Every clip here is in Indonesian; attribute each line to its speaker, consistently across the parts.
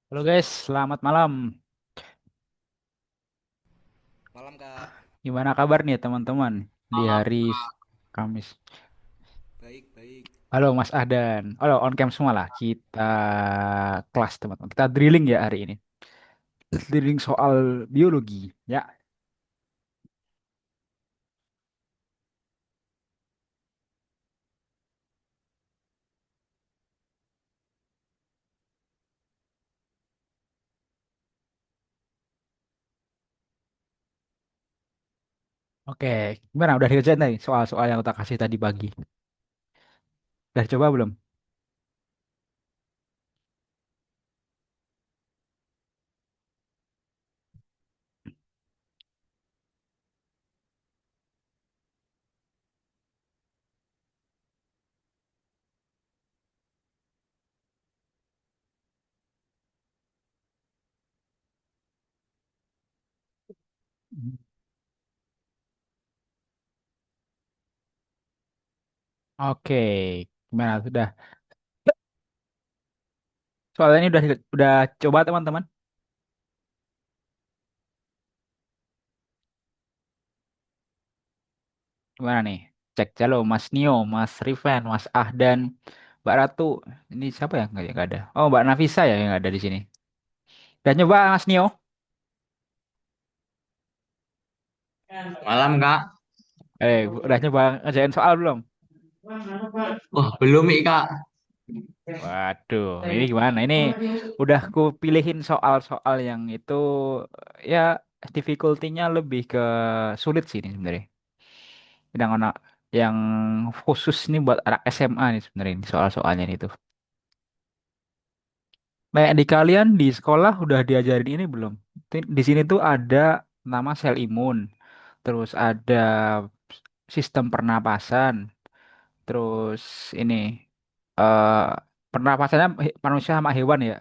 Speaker 1: Halo guys, selamat malam.
Speaker 2: Malam Kak.
Speaker 1: Gimana kabar nih teman-teman di
Speaker 2: Malam
Speaker 1: hari
Speaker 2: Kak.
Speaker 1: Kamis?
Speaker 2: Baik, baik.
Speaker 1: Halo Mas Ahdan. Halo on cam semua lah. Kita kelas teman-teman. Kita drilling ya hari ini. Drilling soal biologi. Ya, oke. Gimana? Udah dikerjain nih soal-soal yang kita kasih tadi pagi. Udah coba belum? Oke. Gimana? Sudah. Soalnya ini udah coba teman-teman. Gimana nih? Cek Jalo, Mas Nio, Mas Riven, Mas Ahdan, Mbak Ratu. Ini siapa ya? Nggak ada. Oh, Mbak Nafisa ya yang nggak ada di sini. Udah nyoba Mas Nio?
Speaker 2: Malam Kak.
Speaker 1: Udah nyoba ngerjain soal belum?
Speaker 2: Wah, belum nih Kak.
Speaker 1: Waduh, ini gimana? Ini udah ku pilihin soal-soal yang itu ya difficulty-nya lebih ke sulit sih ini sebenarnya. Yang anak yang khusus nih buat anak SMA nih sebenarnya ini soal-soalnya ini tuh. Kayak di kalian di sekolah udah diajarin ini belum? Di sini tuh ada nama sel imun, terus ada sistem pernapasan, terus ini eh pernapasannya manusia sama hewan ya.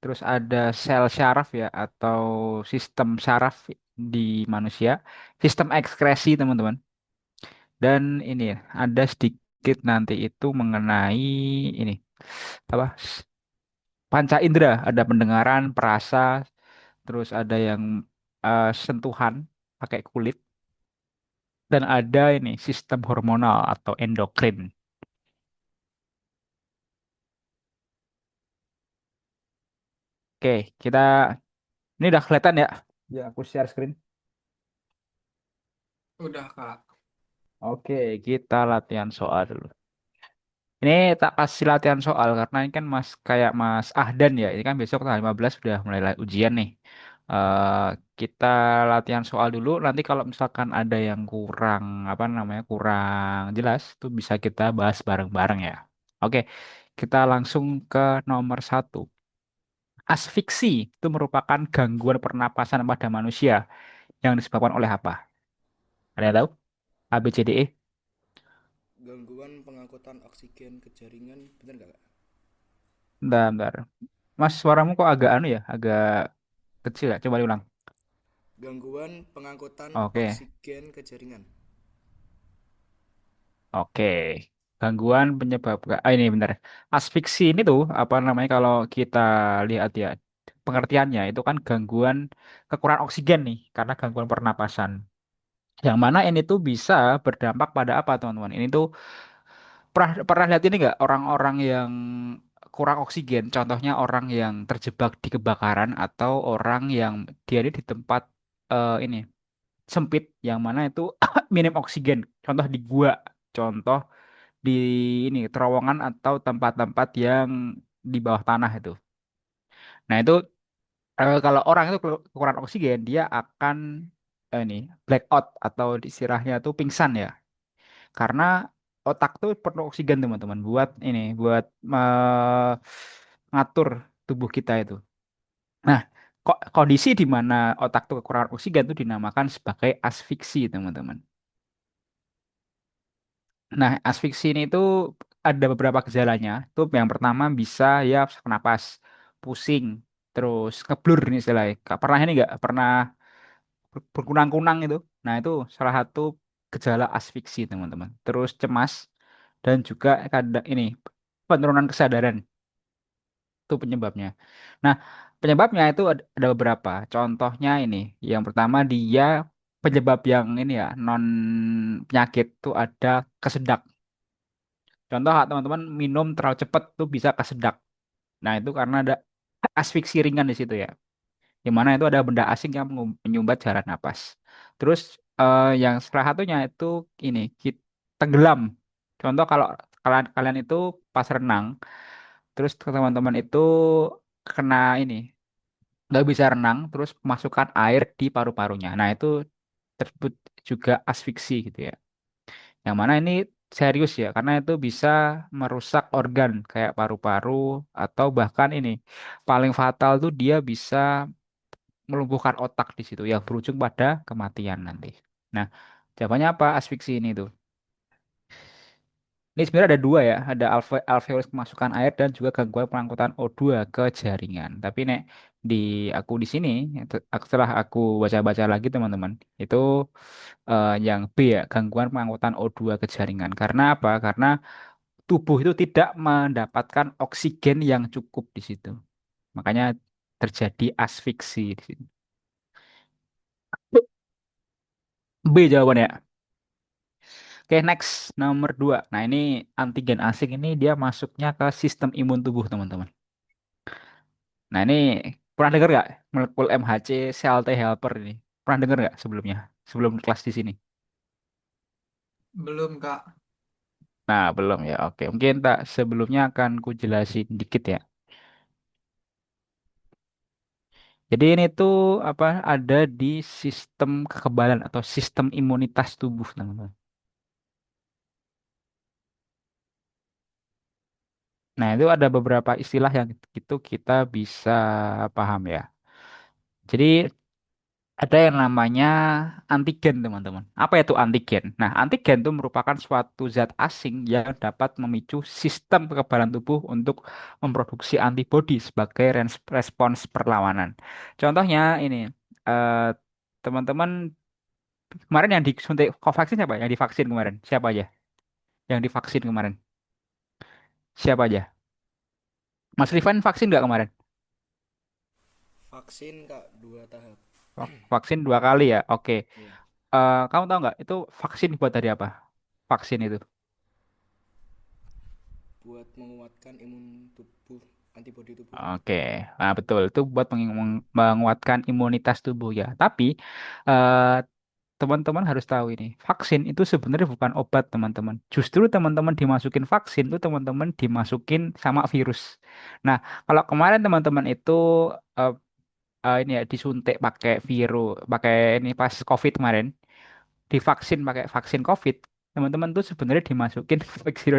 Speaker 1: Terus ada sel syaraf ya atau sistem syaraf di manusia, sistem ekskresi teman-teman. Dan ini ya, ada sedikit nanti itu mengenai ini apa? Panca indera, ada pendengaran, perasa, terus ada yang sentuhan pakai kulit dan ada ini sistem hormonal atau endokrin. Oke, kita ini udah kelihatan ya? Ya, aku share screen.
Speaker 2: Udah Kak.
Speaker 1: Oke, kita latihan soal dulu. Ini tak kasih latihan soal karena ini kan Mas kayak Mas Ahdan ya. Ini kan besok tanggal 15 sudah mulai ujian nih. eh kita latihan soal dulu. Nanti kalau misalkan ada yang kurang apa namanya kurang jelas, tuh bisa kita bahas bareng-bareng ya. Oke, kita langsung ke nomor satu. Asfiksi itu merupakan gangguan pernapasan pada manusia yang disebabkan oleh apa? Ada yang tahu? A, B, C, D, E?
Speaker 2: Gangguan pengangkutan oksigen ke jaringan, bener gak Kak?
Speaker 1: Bentar, bentar. Mas, suaramu kok agak anu ya? Agak kecil ya? Coba diulang.
Speaker 2: Gangguan pengangkutan
Speaker 1: Oke,
Speaker 2: oksigen ke jaringan.
Speaker 1: oke. Gangguan penyebab ini benar. Asfiksi ini tuh apa namanya kalau kita lihat ya pengertiannya itu kan gangguan kekurangan oksigen nih karena gangguan pernapasan. Yang mana ini tuh bisa berdampak pada apa teman-teman? Ini tuh pernah pernah lihat ini nggak orang-orang yang kurang oksigen? Contohnya orang yang terjebak di kebakaran atau orang yang dia ini di tempat ini sempit yang mana itu minim oksigen. Contoh di gua, contoh di ini terowongan atau tempat-tempat yang di bawah tanah itu. Nah, itu kalau orang itu kekurangan oksigen, dia akan ini blackout atau istilahnya itu pingsan ya. Karena otak tuh perlu oksigen teman-teman buat ini buat ngatur tubuh kita itu. Nah, kok kondisi di mana otak tuh kekurangan oksigen itu dinamakan sebagai asfiksi teman-teman. Nah, asfiksi ini tuh ada beberapa gejalanya. Tuh yang pertama bisa ya sesak napas, pusing, terus ngeblur ini istilahnya. Pernah ini nggak? Pernah berkunang-kunang itu. Nah, itu salah satu gejala asfiksi, teman-teman. Terus cemas dan juga kadang ini penurunan kesadaran. Itu penyebabnya. Nah, penyebabnya itu ada beberapa. Contohnya ini, yang pertama dia penyebab yang ini ya, non penyakit tuh ada kesedak. Contoh teman-teman minum terlalu cepat tuh bisa kesedak. Nah, itu karena ada asfiksi ringan di situ ya. Di mana itu ada benda asing yang menyumbat jalan napas. Terus yang salah satunya itu ini tenggelam. Contoh kalau kalian kalian itu pas renang, terus teman-teman itu kena ini nggak bisa renang, terus masukkan air di paru-parunya. Nah itu tersebut juga asfiksi gitu ya. Yang mana ini serius ya, karena itu bisa merusak organ kayak paru-paru atau bahkan ini paling fatal tuh dia bisa melumpuhkan otak di situ yang berujung pada kematian nanti. Nah, jawabannya apa asfiksi ini tuh? Ini sebenarnya ada dua ya, ada alveolus kemasukan air dan juga gangguan pengangkutan O2 ke jaringan. Tapi nek di aku di sini, setelah aku baca-baca lagi teman-teman, itu yang B ya, gangguan pengangkutan O2 ke jaringan. Karena apa? Karena tubuh itu tidak mendapatkan oksigen yang cukup di situ. Makanya terjadi asfiksi di situ. B jawabannya. Oke, next nomor dua. Nah, ini antigen asing ini dia masuknya ke sistem imun tubuh, teman-teman. Nah, ini pernah dengar nggak molekul MHC cell T helper ini? Pernah dengar nggak sebelumnya? Sebelum kelas di sini?
Speaker 2: Belum, Kak.
Speaker 1: Nah, belum ya. Oke, mungkin tak sebelumnya akan ku jelasin dikit ya. Jadi ini tuh apa ada di sistem kekebalan atau sistem imunitas tubuh, teman-teman. Nah, itu ada beberapa istilah yang itu kita bisa paham ya. Jadi ada yang namanya antigen, teman-teman. Apa itu antigen? Nah, antigen itu merupakan suatu zat asing yang dapat memicu sistem kekebalan tubuh untuk memproduksi antibodi sebagai respons perlawanan. Contohnya ini, eh, teman-teman kemarin yang disuntik Covaxin siapa? Yang divaksin kemarin? Siapa aja? Yang divaksin kemarin? Siapa aja? Mas Rifan vaksin nggak kemarin?
Speaker 2: Vaksin, Kak, 2 tahap.
Speaker 1: Vaksin 2 kali ya? Oke.
Speaker 2: Iya.
Speaker 1: Kamu tahu nggak itu vaksin buat dari apa? Vaksin itu?
Speaker 2: Buat menguatkan imun tubuh, antibodi tubuh.
Speaker 1: Oke, nah, betul. Itu buat menguatkan imunitas tubuh ya. Tapi eh, teman-teman harus tahu ini, vaksin itu sebenarnya bukan obat, teman-teman. Justru teman-teman dimasukin vaksin itu teman-teman dimasukin sama virus. Nah, kalau kemarin teman-teman itu eh, ini ya disuntik pakai pakai ini pas COVID kemarin, divaksin pakai vaksin COVID, teman-teman tuh sebenarnya dimasukin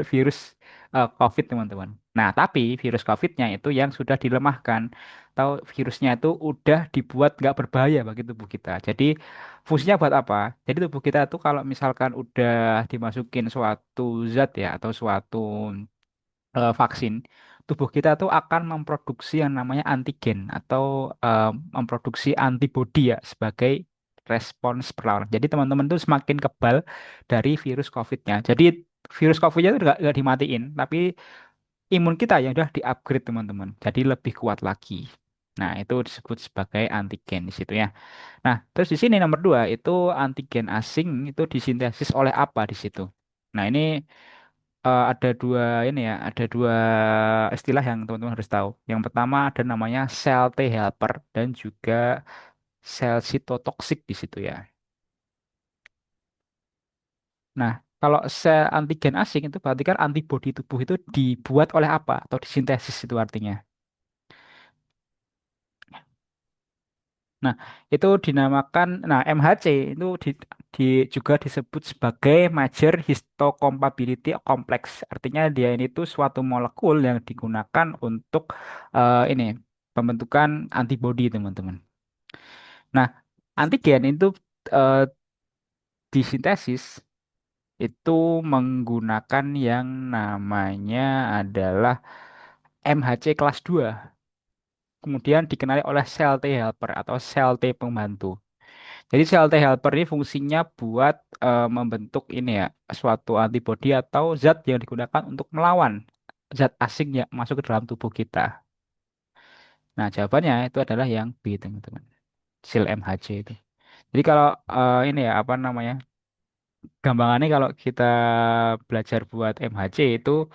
Speaker 1: virus COVID, teman-teman. Nah, tapi virus COVID-nya itu yang sudah dilemahkan, atau virusnya itu udah dibuat nggak berbahaya bagi tubuh kita. Jadi fungsinya buat apa? Jadi tubuh kita tuh kalau misalkan udah dimasukin suatu zat ya atau suatu vaksin, tubuh kita tuh akan memproduksi yang namanya antigen atau memproduksi antibodi ya sebagai respons perlawanan. Jadi teman-teman tuh semakin kebal dari virus COVID-nya. Jadi virus COVID-nya itu nggak dimatiin, tapi imun kita yang udah di-upgrade teman-teman. Jadi lebih kuat lagi. Nah, itu disebut sebagai antigen di situ ya. Nah, terus di sini nomor dua itu antigen asing itu disintesis oleh apa di situ? Nah, ini ada dua ini ya, ada dua istilah yang teman-teman harus tahu. Yang pertama ada namanya sel T helper dan juga sel sitotoksik di situ ya. Nah, kalau sel antigen asing itu berarti kan antibodi tubuh itu dibuat oleh apa atau disintesis itu artinya. Nah, itu dinamakan, nah MHC itu juga disebut sebagai Major Histocompatibility Complex. Artinya dia ini tuh suatu molekul yang digunakan untuk ini pembentukan antibodi, teman-teman. Nah, antigen itu eh, disintesis itu menggunakan yang namanya adalah MHC kelas 2. Kemudian dikenali oleh sel T helper atau sel T pembantu. Jadi sel T helper ini fungsinya buat membentuk ini ya, suatu antibodi atau zat yang digunakan untuk melawan zat asing yang masuk ke dalam tubuh kita. Nah, jawabannya itu adalah yang B, teman-teman. Sel MHC itu. Jadi kalau ini ya apa namanya? Gampangannya kalau kita belajar buat MHC itu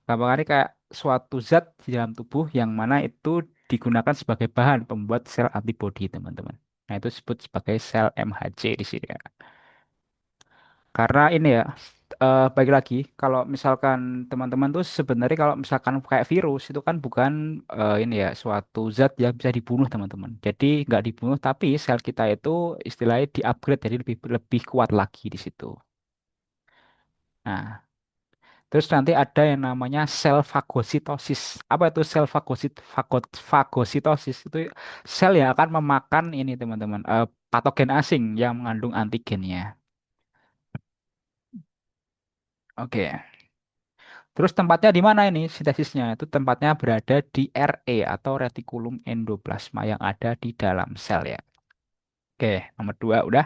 Speaker 1: gampangannya kayak suatu zat di dalam tubuh yang mana itu digunakan sebagai bahan pembuat sel antibodi, teman-teman. Nah, itu disebut sebagai sel MHC di sini ya. Karena ini ya, bagi lagi, kalau misalkan teman-teman tuh sebenarnya kalau misalkan kayak virus itu kan bukan ini ya suatu zat yang bisa dibunuh, teman-teman. Jadi nggak dibunuh, tapi sel kita itu istilahnya di-upgrade jadi lebih lebih kuat lagi di situ. Nah, terus nanti ada yang namanya sel fagositosis. Apa itu sel fagositosis? Itu sel yang akan memakan ini, teman-teman, patogen asing yang mengandung antigennya. Oke. Terus tempatnya di mana ini sintesisnya? Itu tempatnya berada di RE atau retikulum endoplasma yang ada di dalam sel ya. Oke, nomor dua udah.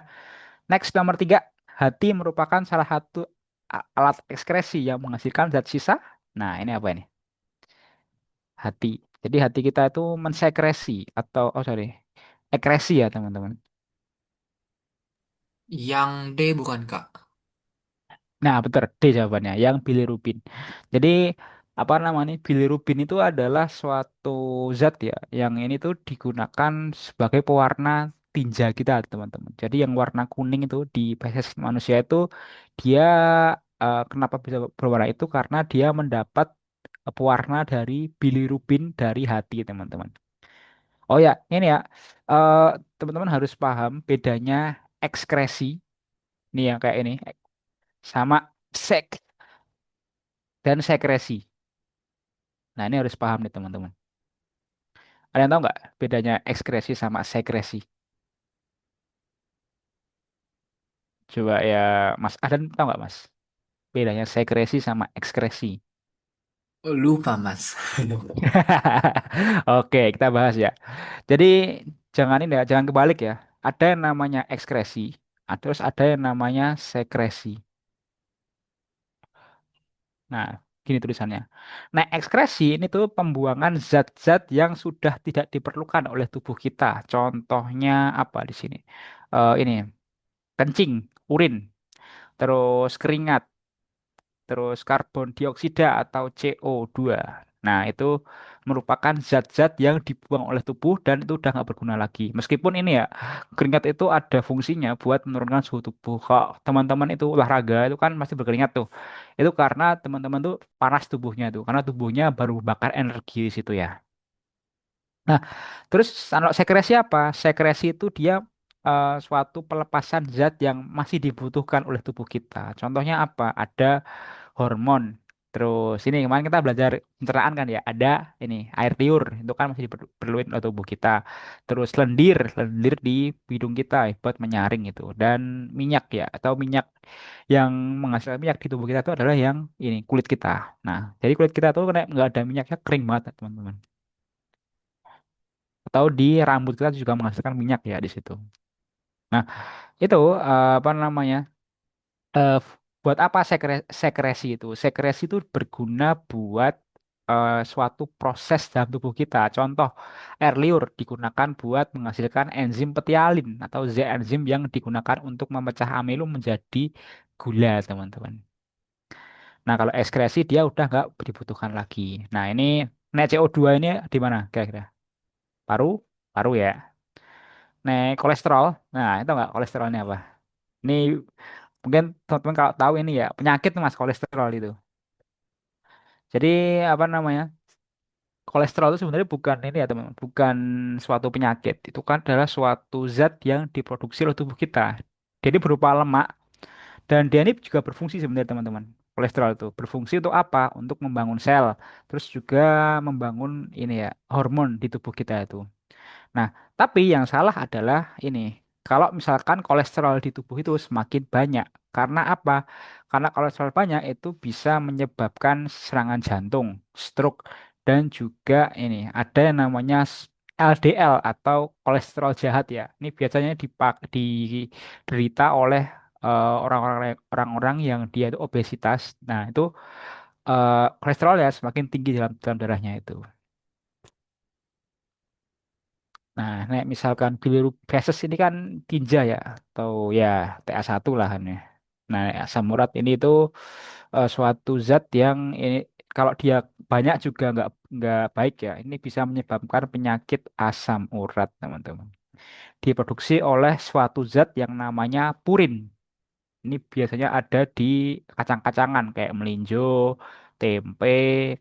Speaker 1: Next nomor tiga, hati merupakan salah satu alat ekskresi yang menghasilkan zat sisa. Nah, ini apa ini? Hati. Jadi hati kita itu mensekresi atau oh sorry, ekresi ya teman-teman.
Speaker 3: Yang D bukan Kak?
Speaker 1: Nah, betul, D jawabannya, yang bilirubin. Jadi, apa namanya? Bilirubin itu adalah suatu zat ya, yang ini tuh digunakan sebagai pewarna tinja kita, teman-teman. Jadi, yang warna kuning itu di spesies manusia itu dia kenapa bisa berwarna itu? Karena dia mendapat pewarna dari bilirubin dari hati, teman-teman. Oh ya, ini ya, eh, teman-teman harus paham bedanya ekskresi, nih yang kayak ini, sama sek dan sekresi. Nah, ini harus paham nih teman-teman. Ada yang tahu nggak bedanya ekskresi sama sekresi? Coba ya, Mas. Ada yang tahu nggak, Mas? Bedanya sekresi sama ekskresi.
Speaker 3: Oh, lupa Mas.
Speaker 1: Oke, kita bahas ya. Jadi jangan ini ya, jangan kebalik ya. Ada yang namanya ekskresi, terus ada yang namanya sekresi. Nah, gini tulisannya. Nah, ekskresi ini tuh pembuangan zat-zat yang sudah tidak diperlukan oleh tubuh kita. Contohnya apa di sini? Ini kencing, urin, terus keringat, terus karbon dioksida atau CO2. Nah, itu merupakan zat-zat yang dibuang oleh tubuh dan itu udah nggak berguna lagi. Meskipun ini ya, keringat itu ada fungsinya buat menurunkan suhu tubuh. Kalau teman-teman itu olahraga itu kan pasti berkeringat tuh. Itu karena teman-teman tuh panas tubuhnya tuh, karena tubuhnya baru bakar energi di situ ya. Nah, terus kalau sekresi apa? Sekresi itu dia suatu pelepasan zat yang masih dibutuhkan oleh tubuh kita. Contohnya apa? Ada hormon. Terus ini kemarin kita belajar pencernaan kan ya, ada ini air liur itu kan masih diperluin oleh tubuh kita. Terus lendir, lendir di hidung kita buat menyaring itu. Dan minyak ya, atau minyak yang menghasilkan minyak di tubuh kita itu adalah yang ini kulit kita. Nah, jadi kulit kita tuh kena nggak ada minyaknya kering banget teman-teman. Atau di rambut kita juga menghasilkan minyak ya di situ. Nah, itu apa namanya? eh, buat apa sekresi itu? Sekresi itu berguna buat suatu proses dalam tubuh kita. Contoh, air liur digunakan buat menghasilkan enzim petialin atau Z enzim yang digunakan untuk memecah amilum menjadi gula, teman-teman. Nah, kalau ekskresi dia udah nggak dibutuhkan lagi. Nah, ini nah CO2 ini di mana kira-kira? Paru, paru ya. Nah, kolesterol. Nah, itu nggak kolesterolnya apa? Ini mungkin teman-teman kalau tahu ini ya penyakit mas kolesterol itu. Jadi apa namanya? Kolesterol itu sebenarnya bukan ini ya teman, bukan suatu penyakit. Itu kan adalah suatu zat yang diproduksi oleh tubuh kita. Jadi berupa lemak dan dia ini juga berfungsi sebenarnya teman-teman. Kolesterol itu berfungsi untuk apa? Untuk membangun sel, terus juga membangun ini ya hormon di tubuh kita itu. Nah, tapi yang salah adalah ini. Kalau misalkan kolesterol di tubuh itu semakin banyak, karena apa? Karena kolesterol banyak itu bisa menyebabkan serangan jantung, stroke, dan juga ini ada yang namanya LDL atau kolesterol jahat ya. Ini biasanya diderita oleh orang-orang yang dia itu obesitas. Nah, itu kolesterol ya semakin tinggi dalam dalam darahnya itu. Nah, nek misalkan bilirubin ini kan tinja ya, atau ya Ta1 lah kan ya. Nah, asam urat ini itu suatu zat yang ini kalau dia banyak juga nggak baik ya. Ini bisa menyebabkan penyakit asam urat, teman-teman. Diproduksi oleh suatu zat yang namanya purin. Ini biasanya ada di kacang-kacangan kayak melinjo, tempe,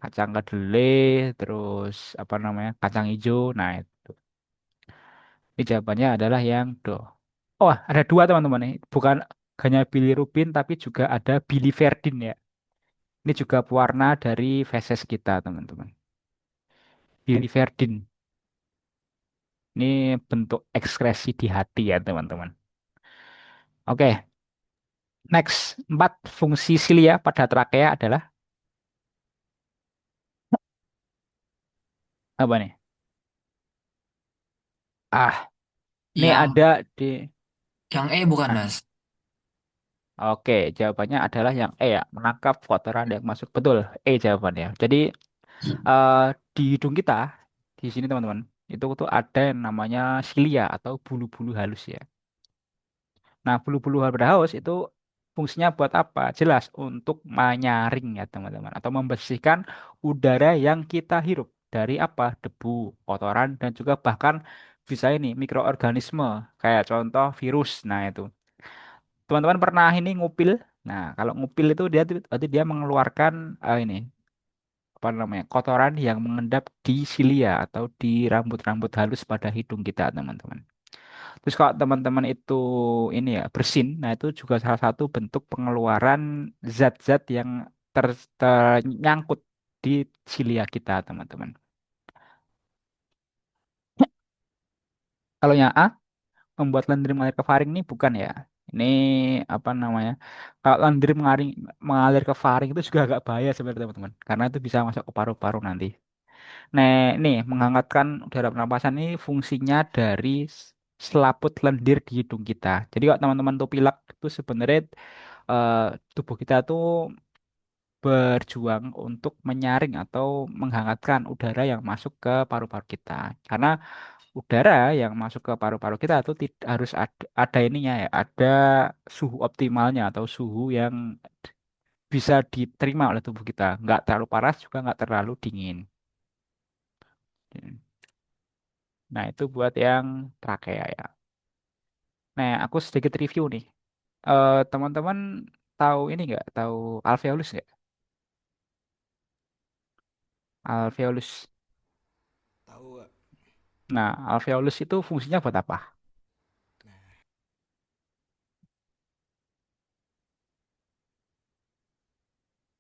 Speaker 1: kacang kedelai, terus apa namanya kacang hijau. Nah, itu. Ini jawabannya adalah yang do. Oh, ada dua teman-teman nih. Bukan hanya bilirubin tapi juga ada biliverdin ya. Ini juga pewarna dari feses kita, teman-teman. Biliverdin. Ini bentuk ekskresi di hati ya, teman-teman. Oke, next. Empat fungsi silia pada trakea adalah apa nih? Ah, ini
Speaker 3: Yang
Speaker 1: ada di.
Speaker 3: yang E bukan,
Speaker 1: Ah,
Speaker 3: Mas.
Speaker 1: oke, jawabannya adalah yang E ya, menangkap kotoran yang masuk. Betul, E jawabannya. Jadi eh, di hidung kita, di sini teman-teman, itu tuh ada yang namanya silia atau bulu-bulu halus ya. Nah, bulu-bulu pada haus itu fungsinya buat apa? Jelas untuk menyaring ya teman-teman, atau membersihkan udara yang kita hirup dari apa? Debu, kotoran, dan juga bahkan bisa ini mikroorganisme kayak contoh virus. Nah, itu. Teman-teman pernah ini ngupil? Nah, kalau ngupil itu dia berarti dia mengeluarkan ini apa namanya? Kotoran yang mengendap di silia atau di rambut-rambut halus pada hidung kita, teman-teman. Terus kalau teman-teman itu ini ya bersin, nah itu juga salah satu bentuk pengeluaran zat-zat yang ternyangkut di silia kita, teman-teman. Kalau yang A, membuat lendir mengalir ke faring ini bukan ya. Ini apa namanya? Kalau lendir mengalir ke faring itu juga agak bahaya sebenarnya, teman-teman. Karena itu bisa masuk ke paru-paru nanti. Nah, nih menghangatkan udara pernapasan ini fungsinya dari selaput lendir di hidung kita. Jadi kalau teman-teman tuh pilek itu sebenarnya eh, tubuh kita tuh berjuang untuk menyaring atau menghangatkan udara yang masuk ke paru-paru kita. Karena udara yang masuk ke paru-paru kita itu tidak harus ada ininya ya, ada suhu optimalnya atau suhu yang bisa diterima oleh tubuh kita. Nggak terlalu panas juga nggak terlalu dingin. Nah, itu buat yang trachea ya. Nah, aku sedikit review nih. Teman-teman tahu ini nggak? Tahu alveolus nggak? Alveolus.
Speaker 2: Tahu gak?
Speaker 1: Nah, alveolus itu fungsinya buat apa?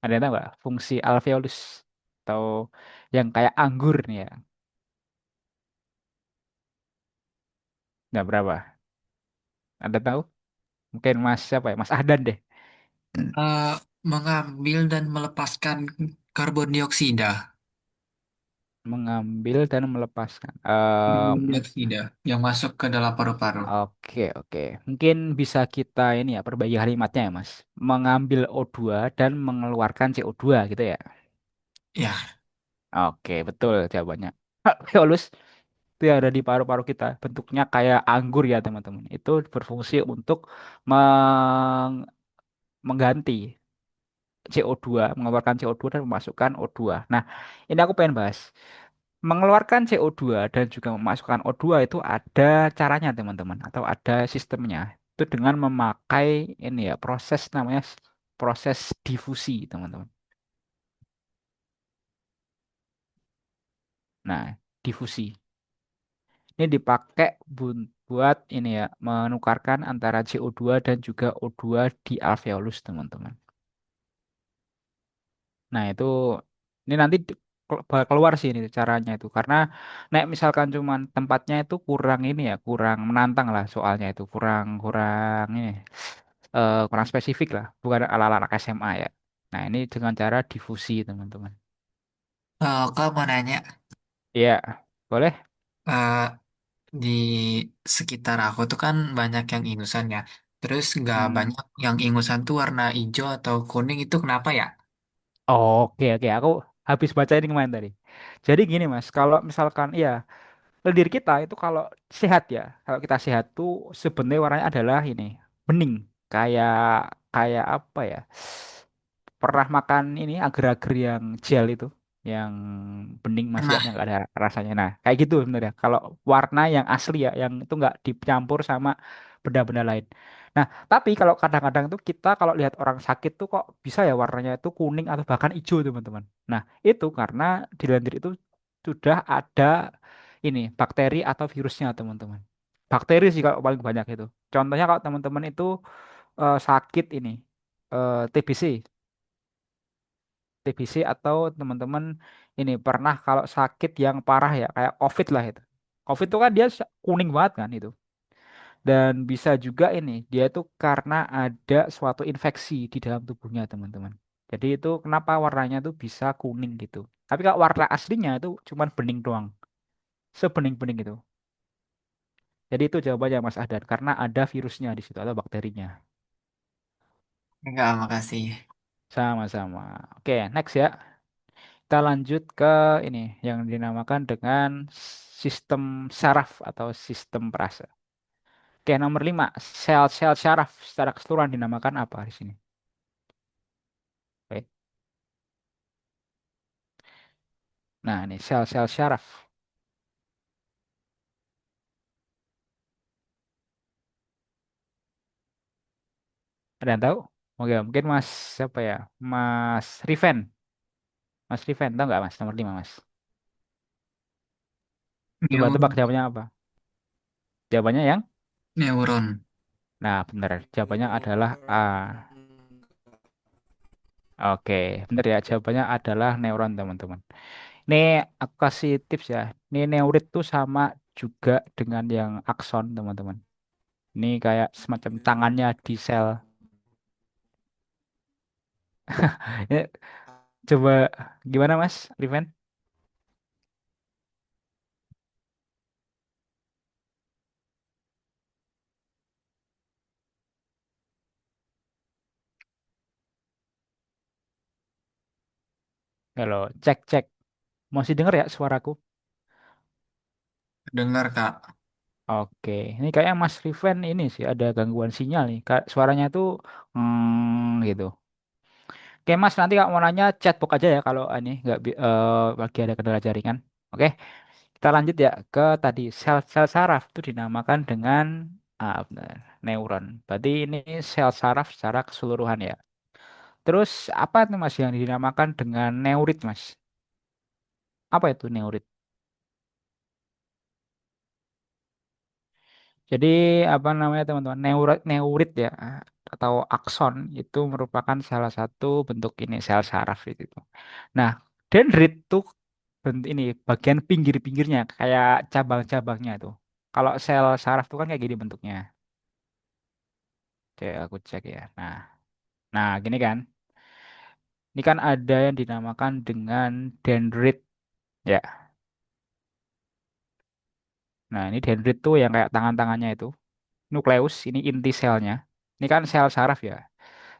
Speaker 1: Ada yang tahu nggak? Fungsi alveolus atau yang kayak anggur nih ya? Nggak berapa. Ada tahu? Mungkin Mas siapa ya? Mas Ahdan deh.
Speaker 3: Eh, Mengambil dan melepaskan karbon dioksida.
Speaker 1: Mengambil dan melepaskan.
Speaker 3: Karbon dioksida yang masuk ke dalam paru-paru.
Speaker 1: Oke, oke. Mungkin bisa kita ini ya, perbaiki kalimatnya ya, Mas. Mengambil O2 dan mengeluarkan CO2 gitu ya.
Speaker 3: Ya,
Speaker 1: Oke, betul jawabannya. Alveolus itu yang ada di paru-paru kita. Bentuknya kayak anggur ya, teman-teman. Itu berfungsi untuk mengganti CO2, mengeluarkan CO2 dan memasukkan O2. Nah, ini aku pengen bahas. Mengeluarkan CO2 dan juga memasukkan O2 itu ada caranya, teman-teman, atau ada sistemnya. Itu dengan memakai ini ya, proses namanya proses difusi, teman-teman. Nah, difusi. Ini dipakai buat ini ya, menukarkan antara CO2 dan juga O2 di alveolus, teman-teman. Nah, itu ini nanti bakal keluar sih ini caranya itu. Karena nek misalkan cuman tempatnya itu kurang ini ya, kurang menantang lah soalnya itu, kurang kurang ini kurang spesifik lah, bukan ala-ala anak SMA ya. Nah, ini dengan cara difusi, teman-teman.
Speaker 3: Kak mau nanya,
Speaker 1: Iya, boleh?
Speaker 3: eh, di sekitar aku tuh kan banyak yang ingusan ya. Terus nggak
Speaker 1: Hmm.
Speaker 3: banyak yang ingusan tuh warna hijau atau kuning itu kenapa ya?
Speaker 1: Oke, oke. Aku habis baca ini kemarin tadi. Jadi gini, Mas, kalau misalkan iya lendir kita itu kalau sehat ya, kalau kita sehat tuh sebenarnya warnanya adalah ini bening, kayak kayak apa ya? Pernah makan ini agar-agar yang gel itu, yang bening masih
Speaker 3: Pernah.
Speaker 1: yang nggak ada rasanya. Nah, kayak gitu sebenarnya. Kalau warna yang asli ya, yang itu nggak dicampur sama benda-benda lain. Nah, tapi kalau kadang-kadang tuh kita kalau lihat orang sakit tuh kok bisa ya warnanya itu kuning atau bahkan hijau teman-teman. Nah, itu karena di lendir itu sudah ada ini bakteri atau virusnya teman-teman. Bakteri sih kalau paling banyak itu. Contohnya kalau teman-teman itu sakit ini TBC, TBC atau teman-teman ini pernah kalau sakit yang parah ya kayak COVID lah itu. COVID itu kan dia kuning banget kan itu. Dan bisa juga ini dia itu karena ada suatu infeksi di dalam tubuhnya teman-teman. Jadi itu kenapa warnanya tuh bisa kuning gitu. Tapi kalau warna aslinya itu cuman bening doang. Sebening-bening itu. Jadi itu jawabannya Mas Ahdan karena ada virusnya di situ atau bakterinya.
Speaker 3: Enggak, makasih.
Speaker 1: Sama-sama. Oke, next ya. Kita lanjut ke ini yang dinamakan dengan sistem saraf atau sistem perasa. Oke, nomor 5, sel-sel saraf secara keseluruhan dinamakan apa di sini? Oke. Nah, ini sel-sel saraf. Ada yang tahu? Oke, mungkin Mas siapa ya? Mas Riven. Mas Riven, tahu nggak Mas? Nomor 5 Mas. Coba tebak
Speaker 3: Neuron.
Speaker 1: jawabannya apa? Jawabannya yang?
Speaker 3: Neuron.
Speaker 1: Nah, benar. Jawabannya adalah A.
Speaker 2: Neuron.
Speaker 1: Oke, benar ya. Jawabannya adalah neuron, teman-teman. Ini aku kasih tips ya. Ini neurit tuh sama juga dengan yang akson, teman-teman. Ini kayak semacam tangannya di sel. Ini coba gimana, Mas Riven? Halo, cek cek. Masih dengar ya suaraku?
Speaker 3: Dengar, Kak.
Speaker 1: Oke, ini kayak Mas Riven ini sih ada gangguan sinyal nih. Suaranya tuh gitu. Oke, Mas nanti kalau mau nanya chatbox aja ya kalau ini nggak lagi ada kendala jaringan. Oke. Kita lanjut ya ke tadi sel-sel saraf itu dinamakan dengan benar, neuron. Berarti ini sel saraf secara keseluruhan ya. Terus apa itu Mas yang dinamakan dengan neurit Mas? Apa itu neurit? Jadi apa namanya teman-teman? Neurit ya atau akson itu merupakan salah satu bentuk ini sel saraf itu. Nah, dendrit tuh bentuk ini bagian pinggir-pinggirnya kayak cabang-cabangnya itu. Kalau sel saraf tuh kan kayak gini bentuknya. Oke, aku cek ya. Nah, gini kan. Ini kan ada yang dinamakan dengan dendrit ya. Nah, ini dendrit tuh yang kayak tangan-tangannya itu. Nukleus, ini inti selnya. Ini kan sel saraf ya.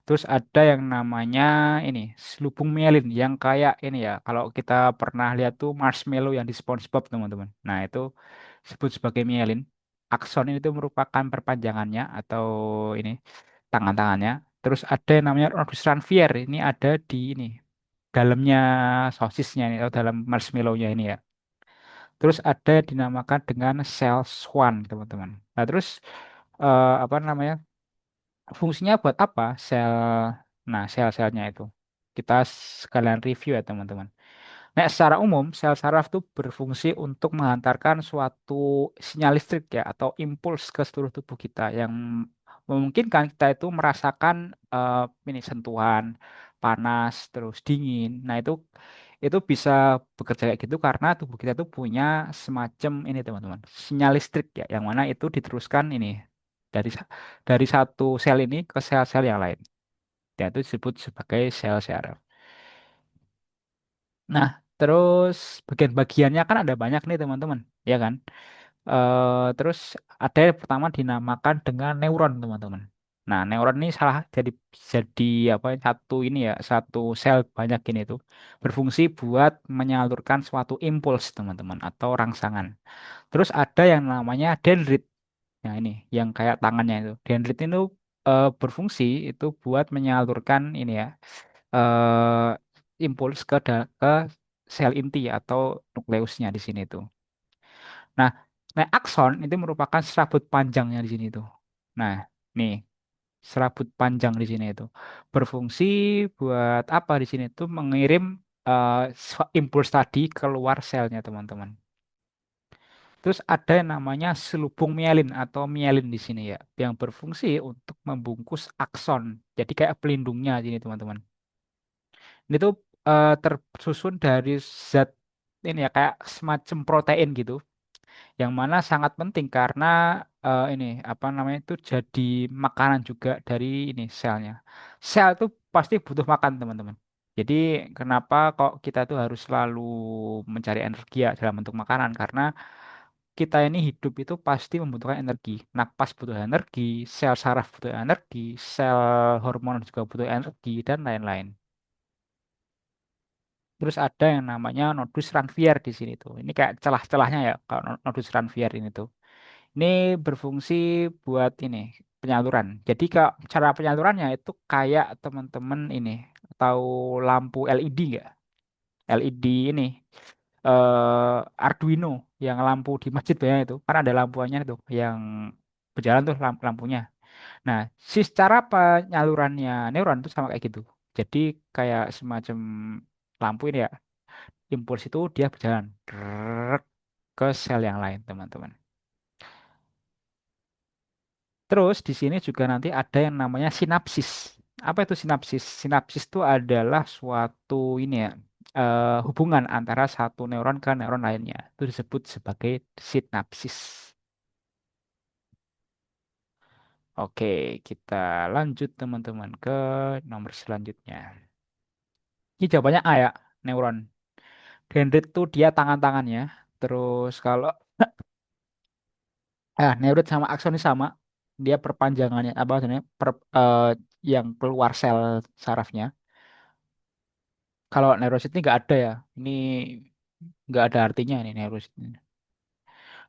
Speaker 1: Terus ada yang namanya ini selubung mielin yang kayak ini ya. Kalau kita pernah lihat tuh marshmallow yang di SpongeBob teman-teman. Nah, itu disebut sebagai mielin. Akson ini tuh merupakan perpanjangannya atau ini tangan-tangannya. Terus ada yang namanya nodus ranvier. Ini ada di ini dalamnya sosisnya ini atau dalam marshmallownya ini ya. Terus ada yang dinamakan dengan sel Schwann, teman-teman. Nah, terus apa namanya? Fungsinya buat apa sel? Nah, sel-selnya itu. Kita sekalian review ya, teman-teman. Nah, secara umum sel saraf itu berfungsi untuk menghantarkan suatu sinyal listrik ya atau impuls ke seluruh tubuh kita yang memungkinkan kita itu merasakan ini sentuhan panas terus dingin. Nah, itu bisa bekerja kayak gitu karena tubuh kita tuh punya semacam ini teman-teman sinyal listrik ya yang mana itu diteruskan ini dari dari satu sel ini ke sel-sel yang lain. Dan itu disebut sebagai sel saraf. Nah, terus bagian-bagiannya kan ada banyak nih teman-teman, ya kan? Terus ada yang pertama dinamakan dengan neuron teman-teman. Nah, neuron ini salah jadi apa satu ini ya, satu sel banyak ini tuh berfungsi buat menyalurkan suatu impuls, teman-teman, atau rangsangan. Terus ada yang namanya dendrit. Nah, ini yang kayak tangannya itu. Dendrit itu berfungsi itu buat menyalurkan ini ya, impuls ke sel inti atau nukleusnya di sini tuh. Nah, nah akson itu merupakan serabut panjangnya di sini tuh. Nah, nih serabut panjang di sini itu berfungsi buat apa di sini tuh mengirim eh, impuls tadi keluar selnya, teman-teman. Terus ada yang namanya selubung mielin atau mielin di sini ya, yang berfungsi untuk membungkus akson. Jadi kayak pelindungnya di sini, teman-teman. Ini tuh tersusun dari zat ini ya kayak semacam protein gitu, yang mana sangat penting karena ini apa namanya itu jadi makanan juga dari ini selnya. Sel itu pasti butuh makan, teman-teman. Jadi kenapa kok kita tuh harus selalu mencari energi ya dalam bentuk makanan, karena kita ini hidup itu pasti membutuhkan energi. Napas butuh energi, sel saraf butuh energi, sel hormon juga butuh energi, dan lain-lain. Terus ada yang namanya nodus ranvier di sini tuh. Ini kayak celah-celahnya ya, kalau nodus ranvier ini tuh. Ini berfungsi buat ini penyaluran. Jadi cara penyalurannya itu kayak teman-teman ini tahu lampu LED nggak? LED ini Arduino yang lampu di masjid banyak itu kan ada lampuannya tuh yang berjalan tuh lampunya. Nah, cara penyalurannya neuron tuh sama kayak gitu. Jadi kayak semacam lampu ini ya, impuls itu dia berjalan drrrr ke sel yang lain, teman-teman. Terus di sini juga nanti ada yang namanya sinapsis. Apa itu sinapsis? Sinapsis itu adalah suatu ini ya, hubungan antara satu neuron ke neuron lainnya. Itu disebut sebagai sinapsis. Oke, kita lanjut, teman-teman, ke nomor selanjutnya. Ini jawabannya A ya, neuron. Dendrit tuh dia tangan-tangannya. Terus kalau neurit sama akson ini sama. Dia perpanjangannya apa maksudnya? Yang keluar sel sarafnya. Kalau neurosit ini nggak ada ya. Ini nggak ada artinya ini neurosit ini.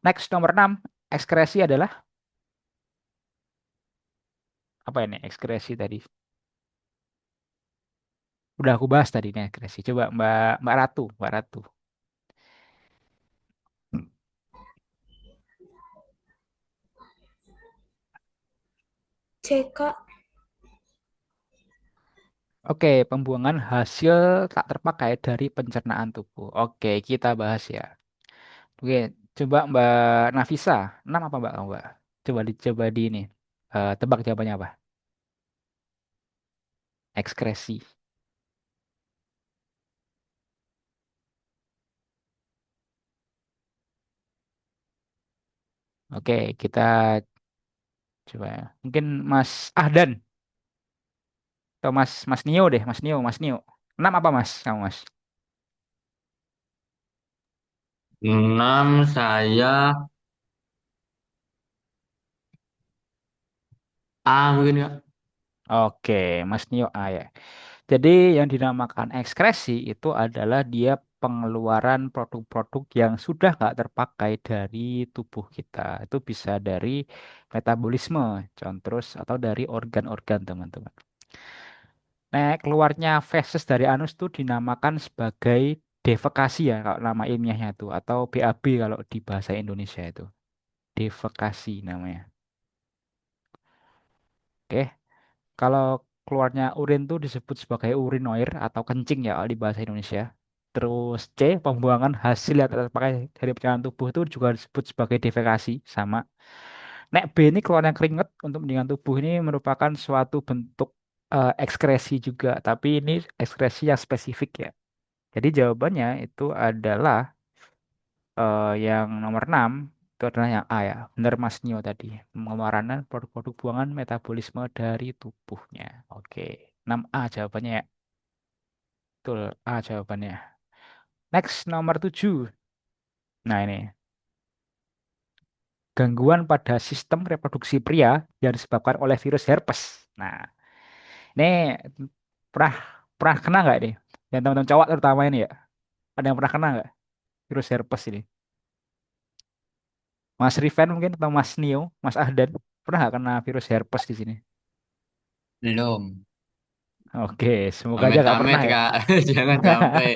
Speaker 1: Next nomor 6, ekskresi adalah apa ini? Ekskresi tadi. Udah aku bahas tadi nih ekskresi. Coba Mbak Mbak Ratu, Mbak Ratu.
Speaker 4: C, Kak.
Speaker 1: Oke, pembuangan hasil tak terpakai dari pencernaan tubuh. Oke, kita bahas ya. Oke, coba Mbak Nafisa. 6 apa Mbak? Coba di ini. Tebak jawabannya apa? Ekskresi. Oke, kita coba ya. Mungkin Mas Ahdan atau Mas Nio deh, Mas Nio. 6 apa Mas? Kamu Mas?
Speaker 5: 6 saya A mungkin ya.
Speaker 1: Oke, Mas Nio A ya. Jadi yang dinamakan ekskresi itu adalah dia pengeluaran produk-produk yang sudah nggak terpakai dari tubuh kita. Itu bisa dari metabolisme, contoh, atau dari organ-organ, teman-teman. Nah, keluarnya feses dari anus itu dinamakan sebagai defekasi ya, kalau nama ilmiahnya itu, atau BAB kalau di bahasa Indonesia itu. Defekasi namanya. Oke. Kalau keluarnya urin tuh disebut sebagai urinoir atau kencing ya kalau di bahasa Indonesia. Terus C, pembuangan hasil yang tidak terpakai dari pencernaan tubuh itu juga disebut sebagai defekasi, sama. Nek B ini keluarnya keringat untuk pendinginan tubuh ini merupakan suatu bentuk ekskresi juga, tapi ini ekskresi yang spesifik ya. Jadi jawabannya itu adalah yang nomor 6 itu adalah yang A ya. Benar Mas Nio tadi. Pengeluaran produk-produk buangan metabolisme dari tubuhnya. Oke. 6A jawabannya ya. Betul. A jawabannya. Next nomor 7. Nah ini. gangguan pada sistem reproduksi pria yang disebabkan oleh virus herpes. Nah, ini pernah pernah kena nggak nih? Yang teman-teman cowok terutama ini ya. Ada yang pernah kena nggak virus herpes ini? Mas Riven mungkin atau Mas Nio, Mas Ahdan pernah nggak kena virus herpes di sini?
Speaker 5: Belum.
Speaker 1: Oke, semoga aja nggak
Speaker 5: Amit-amit
Speaker 1: pernah ya.
Speaker 5: Kak. Jangan sampai.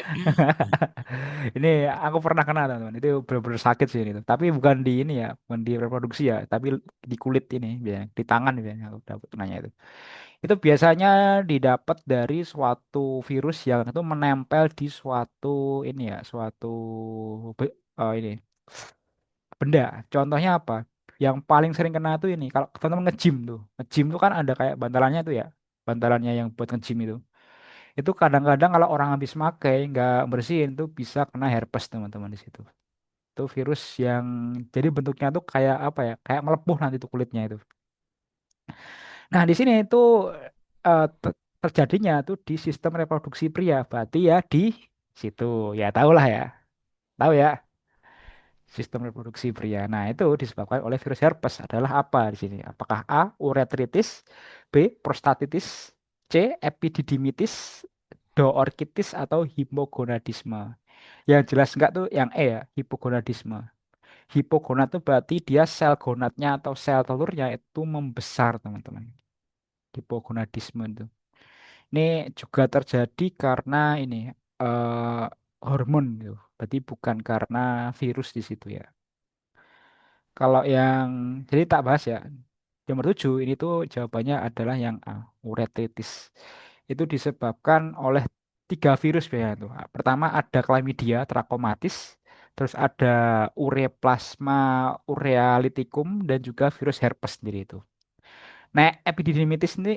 Speaker 1: Ini aku pernah kena teman. Itu benar-benar sakit sih ini. Tapi bukan di ini ya, bukan di reproduksi ya, tapi di kulit ini, biasanya di tangan biasanya aku dapat kenanya itu. Itu biasanya didapat dari suatu virus yang itu menempel di suatu ini ya, suatu ini benda. Contohnya apa? Yang paling sering kena tuh ini, kalau teman-teman nge-gym tuh. Nge-gym tuh kan ada kayak bantalannya tuh ya. Bantalannya yang buat nge-gym itu. Itu kadang-kadang kalau orang habis pakai nggak bersihin tuh bisa kena herpes teman-teman di situ. Itu virus yang jadi bentuknya tuh kayak apa ya? Kayak melepuh nanti tuh kulitnya itu. Nah, di sini itu terjadinya tuh di sistem reproduksi pria. Berarti ya di situ. Ya tahulah ya. Tahu ya, sistem reproduksi pria. Nah, itu disebabkan oleh virus herpes adalah apa di sini? Apakah A. uretritis, B. prostatitis, C. epididymitis, orchitis atau hipogonadisme. Yang jelas enggak tuh yang E ya, hipogonadisme. Hipogonad itu berarti dia sel gonadnya atau sel telurnya itu membesar, teman-teman. Hipogonadisme itu. Ini juga terjadi karena ini eh, hormon gitu. Berarti bukan karena virus di situ ya. Kalau yang jadi tak bahas ya. Nomor 7 ini tuh jawabannya adalah yang A, uretritis. Itu disebabkan oleh tiga virus biasanya tuh. Pertama ada Chlamydia trachomatis, terus ada Ureplasma urealyticum dan juga virus herpes sendiri itu. Nah, epididymitis ini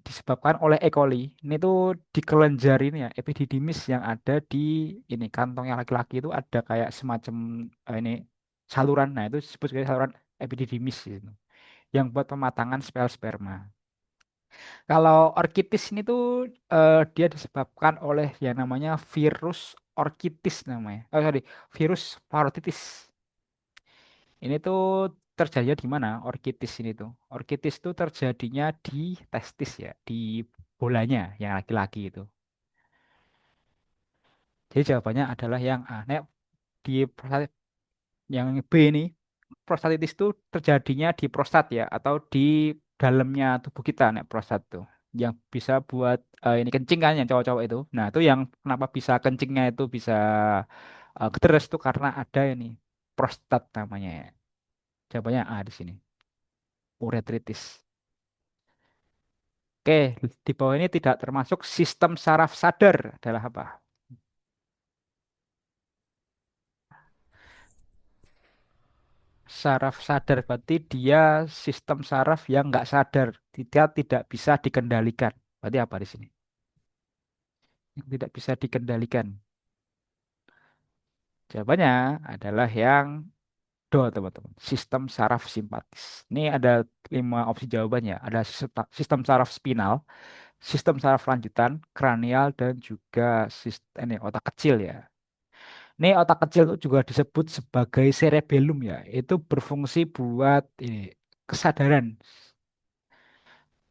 Speaker 1: disebabkan oleh E. coli. Ini tuh di kelenjar ini ya, epididymis yang ada di ini kantongnya laki-laki itu ada kayak semacam ini saluran. Nah, itu disebut sebagai saluran epididymis gitu, yang buat pematangan spel sperma. Kalau orkitis ini tuh dia disebabkan oleh yang namanya virus orkitis namanya. Oh sorry, virus parotitis. Ini tuh terjadi di mana? Orkitis ini tuh. Orkitis itu terjadinya di testis ya, di bolanya yang laki-laki itu. Jadi jawabannya adalah yang A. Nek di yang B ini prostatitis itu terjadinya di prostat ya atau di dalamnya tubuh kita nek prostat tuh yang bisa buat ini kencing kan yang cowok-cowok itu. Nah, itu yang kenapa bisa kencingnya itu bisa keteres tuh karena ada ini prostat namanya ya. Jawabannya A di sini. Uretritis. Oke, di bawah ini tidak termasuk sistem saraf sadar adalah apa? Saraf sadar berarti dia sistem saraf yang nggak sadar, dia tidak bisa dikendalikan. Berarti apa di sini? Yang tidak bisa dikendalikan. Jawabannya adalah yang do, teman-teman. Sistem saraf simpatis. Ini ada 5 opsi jawabannya. Ada sistem saraf spinal, sistem saraf lanjutan, kranial, dan juga sistem ini otak kecil ya. Ini otak kecil itu juga disebut sebagai cerebellum ya. Itu berfungsi buat ini kesadaran.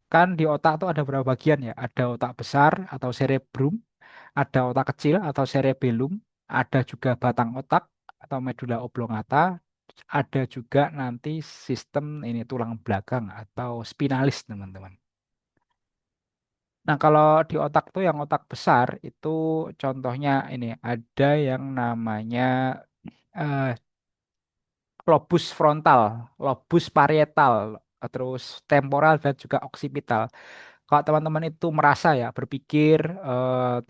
Speaker 1: Kan di otak tuh ada berapa bagian ya? Ada otak besar atau cerebrum, ada otak kecil atau cerebellum, ada juga batang otak atau medulla oblongata, ada juga nanti sistem ini tulang belakang atau spinalis, teman-teman. Nah, kalau di otak tuh yang otak besar itu contohnya ini ada yang namanya eh, lobus frontal, lobus parietal, terus temporal dan juga occipital. Kalau teman-teman itu merasa ya berpikir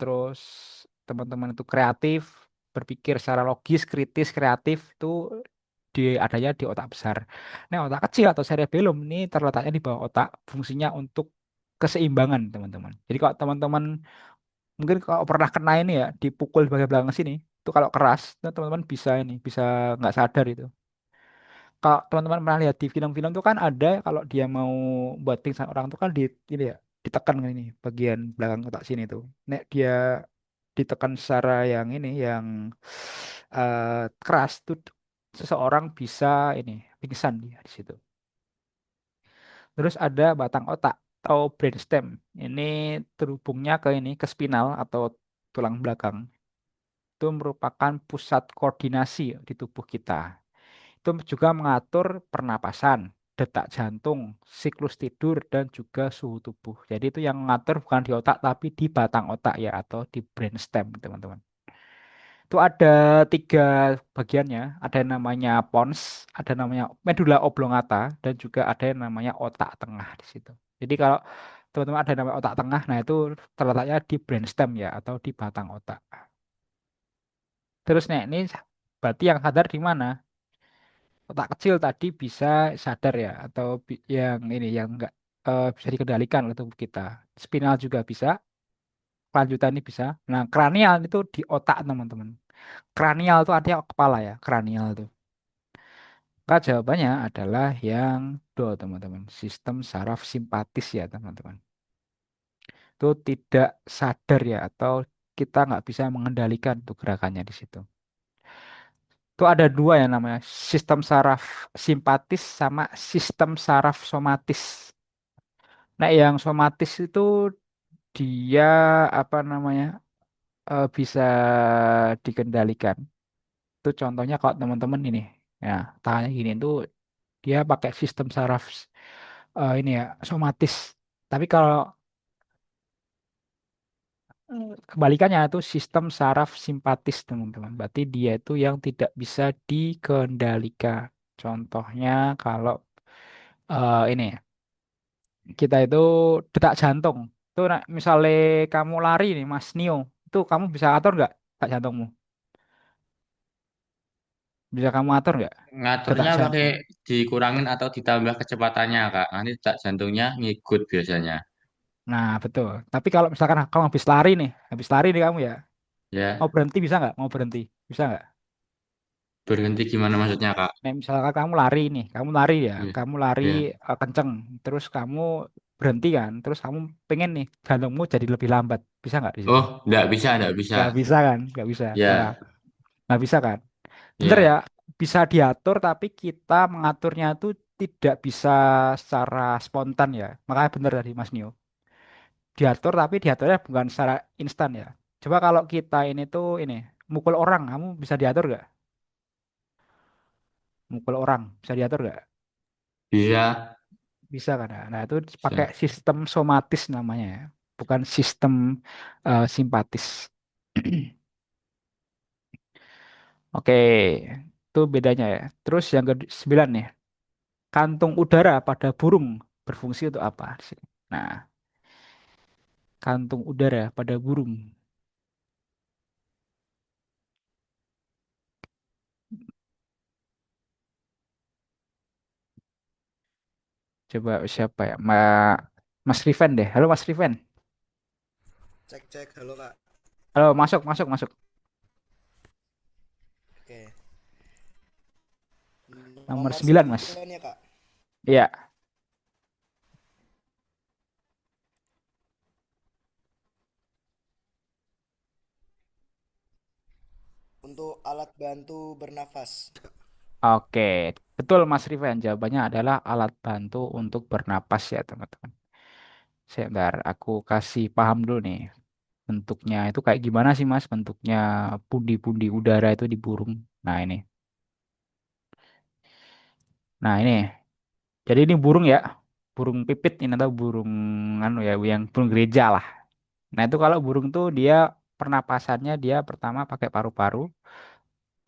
Speaker 1: terus teman-teman itu kreatif, berpikir secara logis, kritis, kreatif itu adanya di otak besar. Nah, otak kecil atau cerebellum ini terletaknya di bawah otak, fungsinya untuk keseimbangan, teman-teman. Jadi kalau teman-teman mungkin kalau pernah kena ini ya, dipukul di bagian belakang sini, itu kalau keras, itu teman-teman bisa ini, bisa nggak sadar itu. Kalau teman-teman pernah lihat di film-film tuh kan ada kalau dia mau buat pingsan orang tuh kan di ini ya ditekan ini bagian belakang otak sini tuh. Nek dia ditekan secara yang ini yang keras tuh seseorang bisa ini pingsan dia di situ. Terus ada batang otak atau brainstem. Ini terhubungnya ke ini ke spinal atau tulang belakang. Itu merupakan pusat koordinasi di tubuh kita. Itu juga mengatur pernapasan, detak jantung, siklus tidur, dan juga suhu tubuh. Jadi itu yang mengatur bukan di otak tapi di batang otak ya atau di brainstem teman-teman. Itu ada tiga bagiannya. Ada yang namanya pons, ada namanya medulla oblongata, dan juga ada yang namanya otak tengah di situ. Jadi kalau teman-teman ada yang namanya otak tengah, nah itu terletaknya di brainstem ya atau di batang otak. Terus nih ini berarti yang sadar di mana? Otak kecil tadi bisa sadar ya atau yang ini yang enggak bisa dikendalikan oleh tubuh kita. Spinal juga bisa, kelanjutan ini bisa. Nah, kranial itu di otak teman-teman. Kranial itu artinya kepala ya, kranial itu. Maka jawabannya adalah yang do teman-teman. Sistem saraf simpatis ya teman-teman. Itu tidak sadar ya atau kita nggak bisa mengendalikan tuh gerakannya di situ. Itu ada dua yang namanya sistem saraf simpatis sama sistem saraf somatis. Nah, yang somatis itu dia apa namanya bisa dikendalikan. Itu contohnya kalau teman-teman ini, ya tangannya gini itu dia pakai sistem saraf ini ya somatis. Tapi kalau kebalikannya itu sistem saraf simpatis teman-teman. Berarti dia itu yang tidak bisa dikendalikan. Contohnya kalau ini kita itu detak jantung. Itu misalnya kamu lari nih Mas Nio, itu kamu bisa atur nggak detak jantungmu? Bisa kamu atur nggak detak
Speaker 5: Ngaturnya pakai
Speaker 1: jantung?
Speaker 5: dikurangin atau ditambah kecepatannya, Kak. Nanti tak jantungnya ngikut biasanya.
Speaker 1: Nah betul. Tapi kalau misalkan kamu habis lari nih kamu ya, mau
Speaker 5: Ya,
Speaker 1: berhenti bisa nggak? Mau berhenti bisa nggak?
Speaker 5: berhenti gimana maksudnya, Kak?
Speaker 1: Nah, misalkan kamu lari ya,
Speaker 5: Ya,
Speaker 1: kamu lari
Speaker 5: ya.
Speaker 1: kenceng, terus kamu berhenti kan, terus kamu pengen nih jantungmu jadi lebih lambat, bisa nggak di situ?
Speaker 5: Oh, nggak bisa.
Speaker 1: Nggak bisa kan? Nggak bisa. Nah,
Speaker 5: Ya,
Speaker 1: nggak bisa kan? Bener ya,
Speaker 5: ya.
Speaker 1: bisa diatur tapi kita mengaturnya itu tidak bisa secara spontan ya. Makanya bener tadi Mas Nio. Diatur tapi diaturnya bukan secara instan ya. Coba kalau kita ini tuh ini mukul orang, kamu bisa diatur nggak? Mukul orang bisa diatur nggak?
Speaker 5: Bisa,
Speaker 1: Bisa kan? Nah itu pakai
Speaker 5: bisa.
Speaker 1: sistem somatis namanya ya, bukan sistem simpatis. Oke, itu bedanya ya. Terus yang ke-9 nih, kantung udara pada burung berfungsi untuk apa? Nah, kantung udara pada burung. Coba siapa ya? Mas Riven deh. Halo Mas Riven.
Speaker 2: Cek cek, halo kak.
Speaker 1: Halo, masuk, masuk, masuk.
Speaker 2: Oke.
Speaker 1: Nomor
Speaker 2: Nomor
Speaker 1: 9 Mas.
Speaker 2: 9 ya kak.
Speaker 1: Iya,
Speaker 2: Untuk alat bantu bernafas.
Speaker 1: oke. Betul Mas Riven. Jawabannya adalah alat bantu untuk bernapas ya teman-teman. Sebentar, aku kasih paham dulu nih. Bentuknya itu kayak gimana sih Mas? Bentuknya pundi-pundi udara itu di burung. Nah ini. Nah ini. Jadi ini burung ya. Burung pipit ini atau burung anu ya, yang burung gereja lah. Nah itu kalau burung tuh dia pernapasannya dia pertama pakai paru-paru,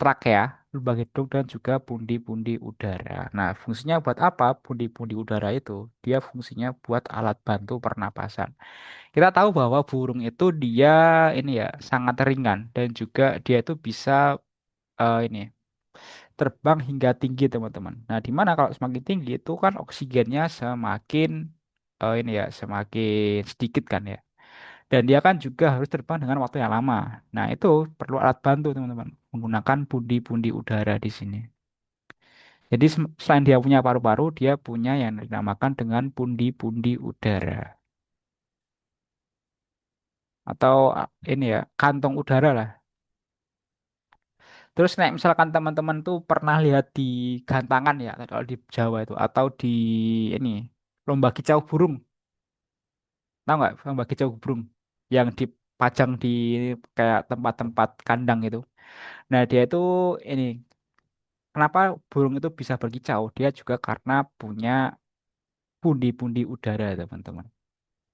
Speaker 1: trakea, lubang hidung dan juga pundi-pundi udara. Nah fungsinya buat apa? Pundi-pundi udara itu dia fungsinya buat alat bantu pernapasan. Kita tahu bahwa burung itu dia ini ya sangat ringan dan juga dia itu bisa ini terbang hingga tinggi teman-teman. Nah, di mana kalau semakin tinggi itu kan oksigennya semakin ini ya semakin sedikit kan ya. Dan dia kan juga harus terbang dengan waktu yang lama. Nah, itu perlu alat bantu teman-teman menggunakan pundi-pundi udara di sini. Jadi selain dia punya paru-paru, dia punya yang dinamakan dengan pundi-pundi udara atau ini ya kantong udara lah. Terus nek misalkan teman-teman tuh pernah lihat di gantangan ya, kalau di Jawa itu atau di ini lomba kicau burung, tahu nggak lomba kicau burung yang dipajang di kayak tempat-tempat kandang itu. Nah dia itu ini kenapa burung itu bisa berkicau? Dia juga karena punya pundi-pundi udara teman-teman.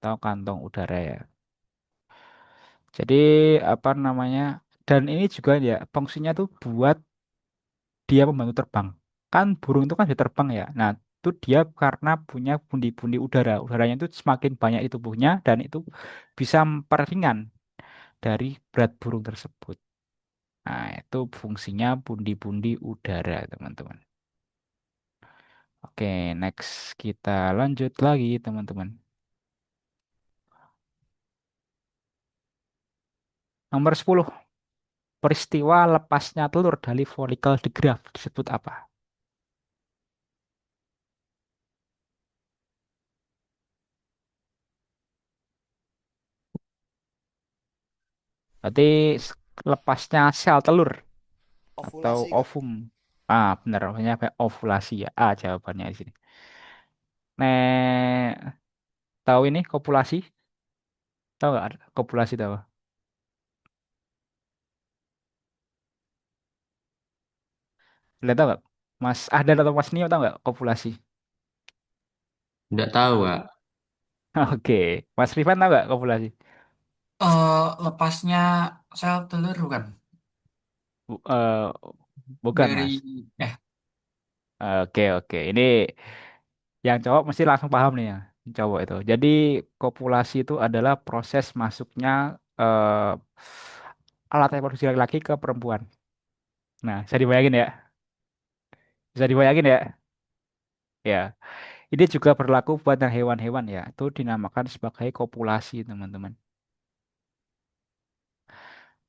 Speaker 1: Tahu kantong udara ya. Jadi apa namanya? Dan ini juga ya fungsinya tuh buat dia membantu terbang. Kan burung itu kan dia terbang ya. Nah, itu dia karena punya pundi-pundi udara. Udaranya itu semakin banyak di tubuhnya dan itu bisa memperingan dari berat burung tersebut. Nah, itu fungsinya pundi-pundi udara, teman-teman. Oke, next kita lanjut lagi, teman-teman. Nomor 10, peristiwa lepasnya telur dari folikel di graf disebut apa? Berarti lepasnya sel telur atau
Speaker 2: Ovulasi kak.
Speaker 1: ovum. Ah, benar, maksudnya apa? Ovulasi ya. A jawabannya di sini. Nek tahu ini kopulasi? Tahu nggak kopulasi tahu? Lihat tahu nggak? Mas Ahdan atau Mas Nio tahu nggak kopulasi?
Speaker 5: Nggak tahu, Kak.
Speaker 1: Oke, Mas Rifan tahu nggak kopulasi?
Speaker 3: Lepasnya sel telur bukan?
Speaker 1: Bu- eh, bukan
Speaker 3: Dari
Speaker 1: Mas.
Speaker 3: eh
Speaker 1: Oke oke, ini yang cowok mesti langsung paham nih ya, yang cowok itu. Jadi kopulasi itu adalah proses masuknya alat reproduksi laki-laki ke perempuan. Nah, bisa dibayangin ya? Bisa dibayangin ya? Ya, ini juga berlaku buat yang hewan-hewan ya. Itu dinamakan sebagai kopulasi, teman-teman.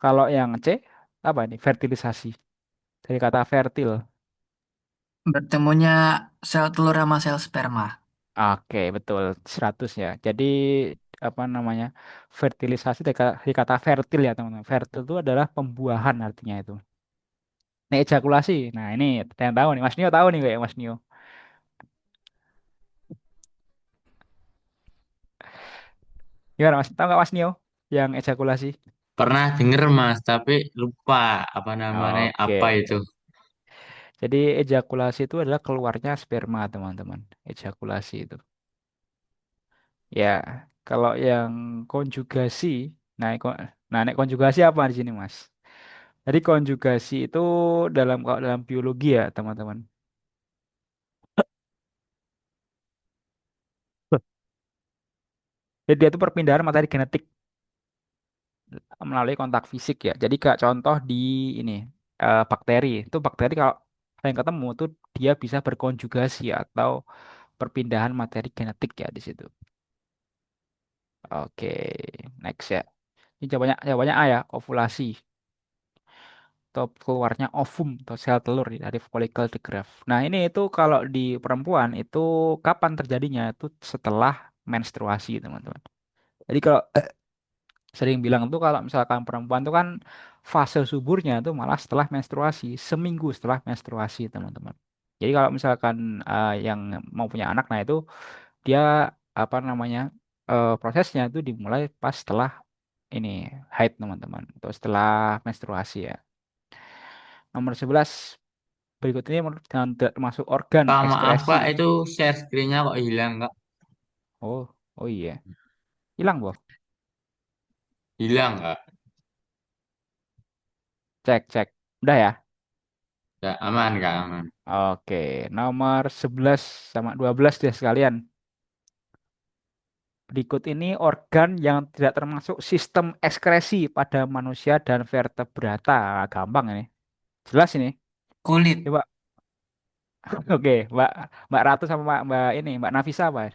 Speaker 1: Kalau yang C, apa ini? Fertilisasi. Dari kata fertil.
Speaker 3: bertemunya sel telur sama sel sperma.
Speaker 1: Oke, betul. 100 ya. Jadi, apa namanya? Fertilisasi dari kata fertil ya, teman-teman. Fertil itu adalah pembuahan artinya itu. Nah, ejakulasi. Nah, ini ada yang tahu nih. Mas Nio tahu nih kayak Mas Nio. Gimana Mas? Tahu nggak Mas Nio? Yang ejakulasi?
Speaker 5: Pernah denger, Mas, tapi lupa apa namanya,
Speaker 1: Oke.
Speaker 5: apa itu.
Speaker 1: Jadi, ejakulasi itu adalah keluarnya sperma, teman-teman. Ejakulasi itu. Ya, kalau yang konjugasi, nah, nek konjugasi apa di sini, Mas? Jadi konjugasi itu kalau dalam biologi ya, teman-teman. Jadi dia itu perpindahan materi genetik melalui kontak fisik ya. Jadi kayak contoh di ini bakteri. Itu bakteri kalau yang ketemu tuh dia bisa berkonjugasi atau perpindahan materi genetik ya di situ. Oke, next ya. Ini jawabannya A ya, ovulasi. Atau keluarnya ovum atau sel telur dari follicle di graft. Nah, ini itu kalau di perempuan itu kapan terjadinya? Itu setelah menstruasi, teman-teman. Jadi kalau sering bilang tuh kalau misalkan perempuan tuh kan fase suburnya tuh malah setelah menstruasi, seminggu setelah menstruasi, teman-teman. Jadi kalau misalkan yang mau punya anak, nah itu dia apa namanya prosesnya itu dimulai pas setelah ini haid, teman-teman, atau setelah menstruasi ya. Nomor 11 berikut ini termasuk organ
Speaker 5: Kak, maaf,
Speaker 1: ekskresi.
Speaker 5: Kak, itu share screen-nya kok hilang, Kak.
Speaker 1: Oh, oh iya. Hilang, Boh.
Speaker 5: Hilang, Kak.
Speaker 1: Cek, cek. Udah ya?
Speaker 5: Ya, aman, Kak, aman.
Speaker 1: Oke, nomor 11 sama 12 dia sekalian. Berikut ini organ yang tidak termasuk sistem ekskresi pada manusia dan vertebrata. Gampang ini. Jelas ini.
Speaker 3: Kulit.
Speaker 1: Coba. Oke, Mbak Mbak Ratu sama Mbak ini, Mbak Nafisa apa?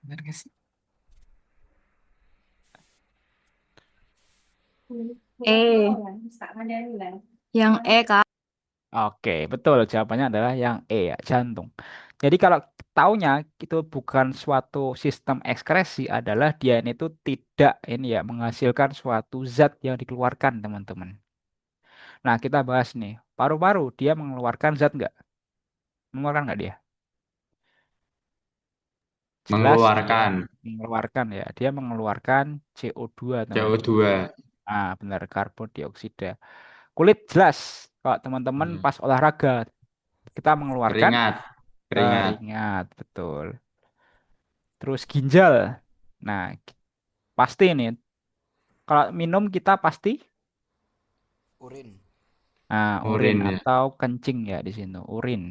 Speaker 3: Bener gak sih?
Speaker 4: E. Yang E, Kak.
Speaker 1: Oke, betul. Jawabannya adalah yang E ya, jantung. Jadi kalau taunya itu bukan suatu sistem ekskresi adalah dia ini tuh tidak ini ya menghasilkan suatu zat yang dikeluarkan, teman-teman. Nah, kita bahas nih. Paru-paru dia mengeluarkan zat nggak? Mengeluarkan nggak dia? Jelas dia
Speaker 5: Mengeluarkan
Speaker 1: mengeluarkan ya. Dia mengeluarkan CO2, teman-teman.
Speaker 5: CO2.
Speaker 1: Ah, benar, karbon dioksida. Kulit jelas. Kalau teman-teman
Speaker 5: Hmm.
Speaker 1: pas olahraga, kita mengeluarkan
Speaker 5: Keringat. Keringat.
Speaker 1: keringat, betul. Terus ginjal. Nah, pasti nih. Kalau minum kita pasti
Speaker 2: Urin.
Speaker 1: urin
Speaker 5: Urin ya.
Speaker 1: atau kencing ya di sini. Urin.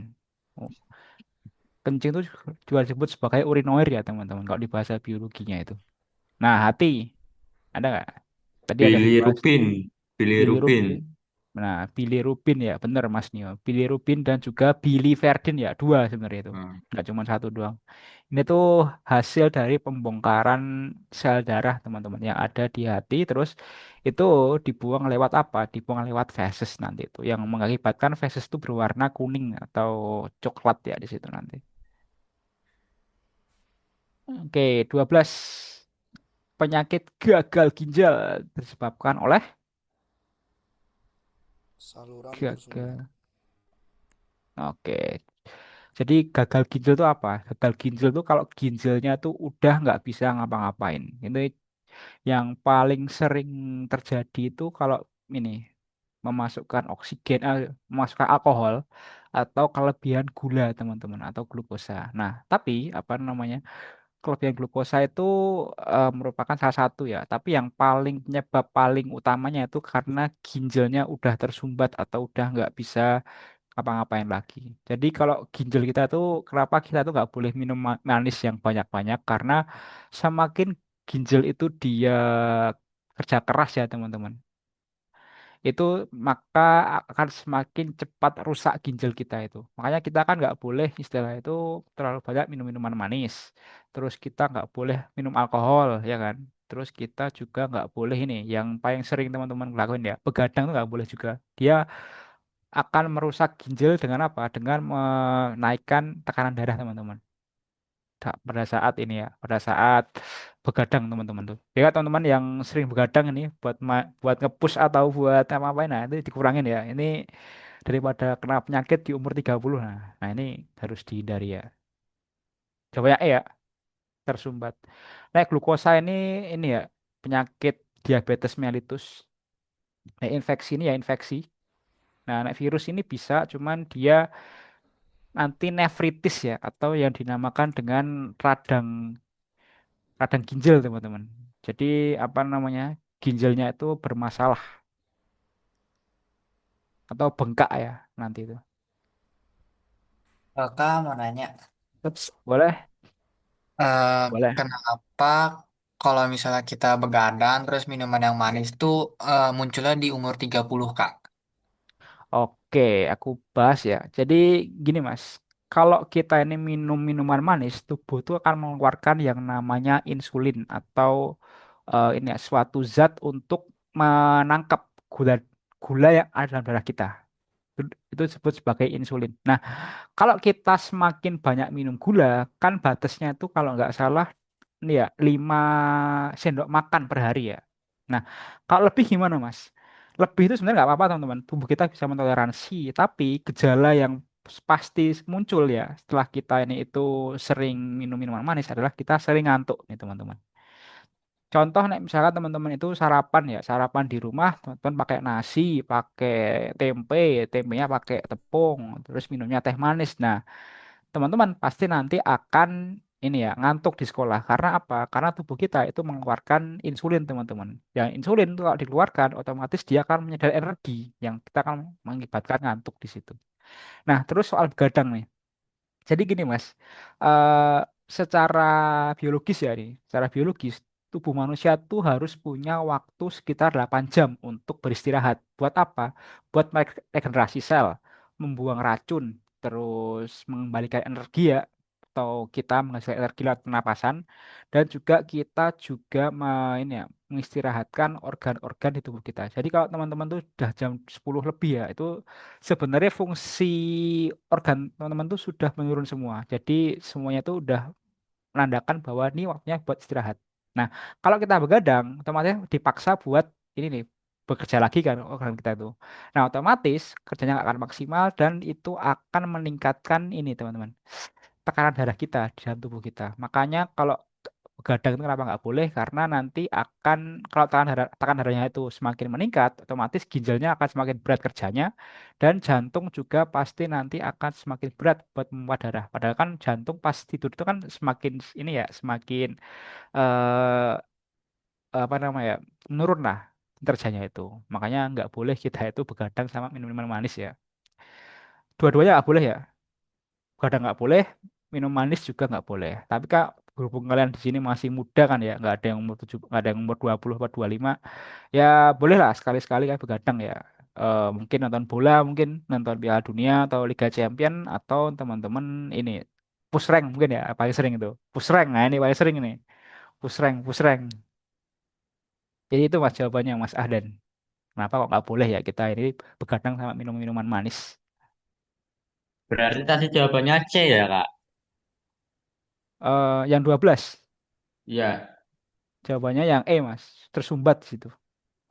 Speaker 1: Oh, kencing itu juga disebut sebagai urinoir ya, teman-teman. Kalau di bahasa biologinya itu. Nah, hati. Ada nggak? Tadi ada dibahas
Speaker 5: Bilirubin. Bilirubin.
Speaker 1: bilirubin. Nah, bilirubin ya, benar Mas Nio. Bilirubin dan juga biliverdin ya, dua sebenarnya itu.
Speaker 5: Hmm.
Speaker 1: Nggak cuma satu doang. Ini tuh hasil dari pembongkaran sel darah teman-teman yang ada di hati. Terus itu dibuang lewat apa? Dibuang lewat feses nanti itu. Yang mengakibatkan feses itu berwarna kuning atau coklat ya di situ nanti. Oke, 12. Penyakit gagal ginjal disebabkan oleh
Speaker 2: Saluran tersumbat.
Speaker 1: gagal. Oke, jadi gagal ginjal itu apa? Gagal ginjal itu kalau ginjalnya tuh udah nggak bisa ngapa-ngapain. Itu yang paling sering terjadi itu kalau ini memasukkan oksigen, memasukkan alkohol atau kelebihan gula teman-teman atau glukosa. Nah, tapi apa namanya kelebihan glukosa itu merupakan salah satu ya. Tapi yang paling penyebab paling utamanya itu karena ginjalnya udah tersumbat atau udah nggak bisa ngapa-ngapain lagi. Jadi kalau ginjal kita tuh kenapa kita tuh nggak boleh minum manis yang banyak-banyak karena semakin ginjal itu dia kerja keras ya teman-teman. Itu maka akan semakin cepat rusak ginjal kita itu. Makanya kita kan nggak boleh istilah itu terlalu banyak minum minuman manis. Terus kita nggak boleh minum alkohol ya kan. Terus kita juga nggak boleh ini yang paling sering teman-teman lakuin ya. Begadang tuh nggak boleh juga. Dia akan merusak ginjal dengan apa? Dengan menaikkan tekanan darah teman-teman. Pada saat ini ya, pada saat begadang teman-teman tuh. Ya kan, teman-teman yang sering begadang ini buat buat ngepush atau buat apa-apain nah itu dikurangin ya. Ini daripada kena penyakit di umur 30. Nah ini harus dihindari ya. Coba ya ya tersumbat. Nah, glukosa ini ya penyakit diabetes mellitus. Nah, infeksi ini ya infeksi. Nah, virus ini bisa cuman dia nanti nefritis ya atau yang dinamakan dengan radang radang ginjal teman-teman. Jadi apa namanya ginjalnya itu bermasalah atau bengkak ya nanti itu.
Speaker 3: Kakak mau nanya,
Speaker 1: Ups, boleh,
Speaker 3: eh,
Speaker 1: boleh.
Speaker 3: kenapa kalau misalnya kita begadang terus minuman yang manis tuh munculnya di umur 30 Kak?
Speaker 1: Oke, aku bahas ya. Jadi gini Mas, kalau kita ini minum minuman manis, tubuh itu akan mengeluarkan yang namanya insulin atau ini ya, suatu zat untuk menangkap gula gula yang ada dalam darah kita. Itu disebut sebagai insulin. Nah, kalau kita semakin banyak minum gula, kan batasnya itu kalau nggak salah ini ya 5 sendok makan per hari ya. Nah, kalau lebih gimana Mas? Lebih itu sebenarnya nggak apa-apa teman-teman. Tubuh kita bisa mentoleransi, tapi gejala yang pasti muncul ya setelah kita ini itu sering minum minuman manis adalah kita sering ngantuk nih teman-teman. Contoh nih misalkan teman-teman itu sarapan ya, sarapan di rumah teman-teman pakai nasi, pakai tempe, tempenya pakai tepung, terus minumnya teh manis. Nah, teman-teman pasti nanti akan ini ya ngantuk di sekolah. Karena apa? Karena tubuh kita itu mengeluarkan insulin, teman-teman. Yang insulin itu kalau dikeluarkan otomatis dia akan menyedot energi yang kita akan mengakibatkan ngantuk di situ. Nah, terus soal begadang nih. Jadi gini Mas, eh secara biologis ya nih, secara biologis tubuh manusia tuh harus punya waktu sekitar 8 jam untuk beristirahat. Buat apa? Buat regenerasi sel, membuang racun, terus mengembalikan energi ya, atau kita menghasilkan energi lewat pernapasan, dan juga kita juga ini ya, mengistirahatkan organ-organ di tubuh kita. Jadi kalau teman-teman tuh udah jam 10 lebih ya, itu sebenarnya fungsi organ teman-teman tuh sudah menurun semua. Jadi semuanya tuh udah menandakan bahwa ini waktunya buat istirahat. Nah, kalau kita begadang, otomatis dipaksa buat ini nih. bekerja lagi kan organ kita itu. Nah, otomatis kerjanya nggak akan maksimal dan itu akan meningkatkan ini teman-teman, tekanan darah kita di dalam tubuh kita. Makanya kalau begadang itu kenapa nggak boleh? Karena nanti akan kalau tekan darahnya itu semakin meningkat, otomatis ginjalnya akan semakin berat kerjanya dan jantung juga pasti nanti akan semakin berat buat memompa darah. Padahal kan jantung pas tidur itu kan semakin ini ya, semakin eh apa namanya menurun lah kerjanya itu. Makanya nggak boleh kita itu begadang sama minum minuman manis ya. Dua-duanya nggak boleh ya. Begadang nggak boleh, minum manis juga nggak boleh. Tapi kak berhubung kalian di sini masih muda kan ya, nggak ada yang umur 7, nggak ada yang umur 20 atau 25, ya boleh lah sekali-sekali kan begadang ya. Mungkin nonton bola, mungkin nonton Piala Dunia atau Liga Champion atau teman-teman ini push rank mungkin ya paling sering itu. Push rank, nah ini paling sering ini. Push rank, push rank. Jadi itu mas jawabannya Mas Ahdan. Kenapa kok nggak boleh ya kita ini begadang sama minum minuman manis?
Speaker 5: Berarti tadi jawabannya C ya, Kak?
Speaker 1: Yang 12
Speaker 5: Iya.
Speaker 1: jawabannya yang E mas, tersumbat di situ,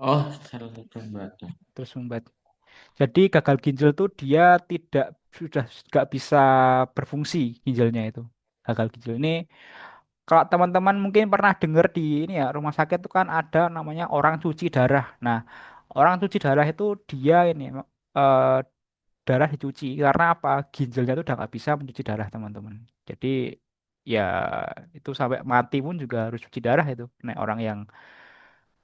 Speaker 5: Oh, salah satu batu.
Speaker 1: tersumbat. Jadi gagal ginjal tuh dia tidak sudah nggak bisa berfungsi ginjalnya itu. Gagal ginjal ini kalau teman-teman mungkin pernah dengar di ini ya rumah sakit itu kan ada namanya orang cuci darah. Nah, orang cuci darah itu dia ini eh, darah dicuci karena apa? Ginjalnya itu udah nggak bisa mencuci darah teman-teman. Jadi ya itu sampai mati pun juga harus cuci darah itu. Nah, orang yang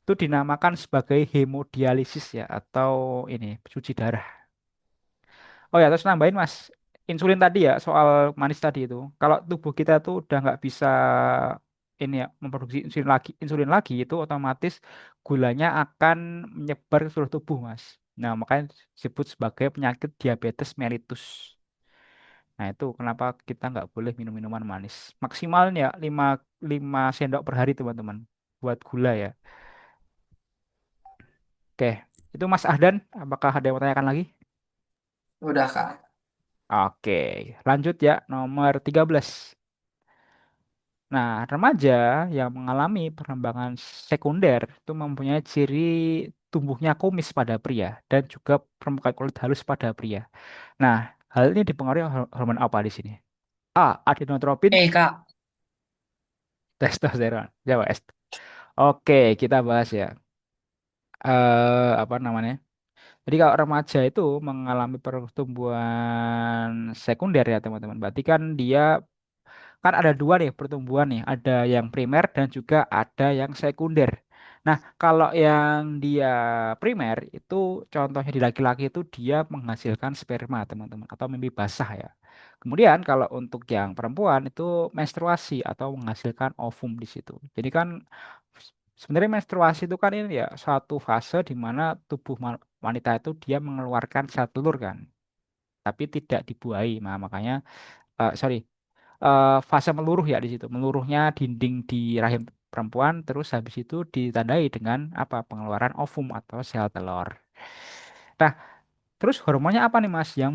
Speaker 1: itu dinamakan sebagai hemodialisis ya atau ini cuci darah. Oh ya, terus nambahin Mas, insulin tadi ya soal manis tadi itu. Kalau tubuh kita tuh udah nggak bisa ini ya memproduksi insulin lagi itu otomatis gulanya akan menyebar ke seluruh tubuh Mas. Nah, makanya disebut sebagai penyakit diabetes mellitus. Nah, itu kenapa kita nggak boleh minum minuman manis. Maksimalnya 5 sendok per hari teman-teman buat gula ya. Oke, itu Mas Ahdan, apakah ada yang mau tanyakan lagi?
Speaker 3: Udah, Kak.
Speaker 1: Oke, lanjut ya, nomor 13. Nah, remaja yang mengalami perkembangan sekunder itu mempunyai ciri tumbuhnya kumis pada pria dan juga permukaan kulit halus pada pria. Nah, hal ini dipengaruhi hormon apa di sini? A. Adenotropin,
Speaker 3: Kak.
Speaker 1: testosteron. Jawab S. Oke, kita bahas ya. Apa namanya? Jadi kalau remaja itu mengalami pertumbuhan sekunder ya teman-teman. Berarti kan dia kan ada dua nih pertumbuhan nih, ada yang primer dan juga ada yang sekunder. Nah, kalau yang dia primer itu contohnya di laki-laki itu dia menghasilkan sperma, teman-teman, atau mimpi basah ya. Kemudian kalau untuk yang perempuan itu menstruasi atau menghasilkan ovum di situ. Jadi kan sebenarnya menstruasi itu kan ini ya suatu fase di mana tubuh wanita itu dia mengeluarkan sel telur kan, tapi tidak dibuahi. Nah, makanya sorry, fase meluruh ya di situ. Meluruhnya dinding di rahim perempuan terus habis itu ditandai dengan apa? Pengeluaran ovum atau sel telur. Nah, terus hormonnya apa nih Mas yang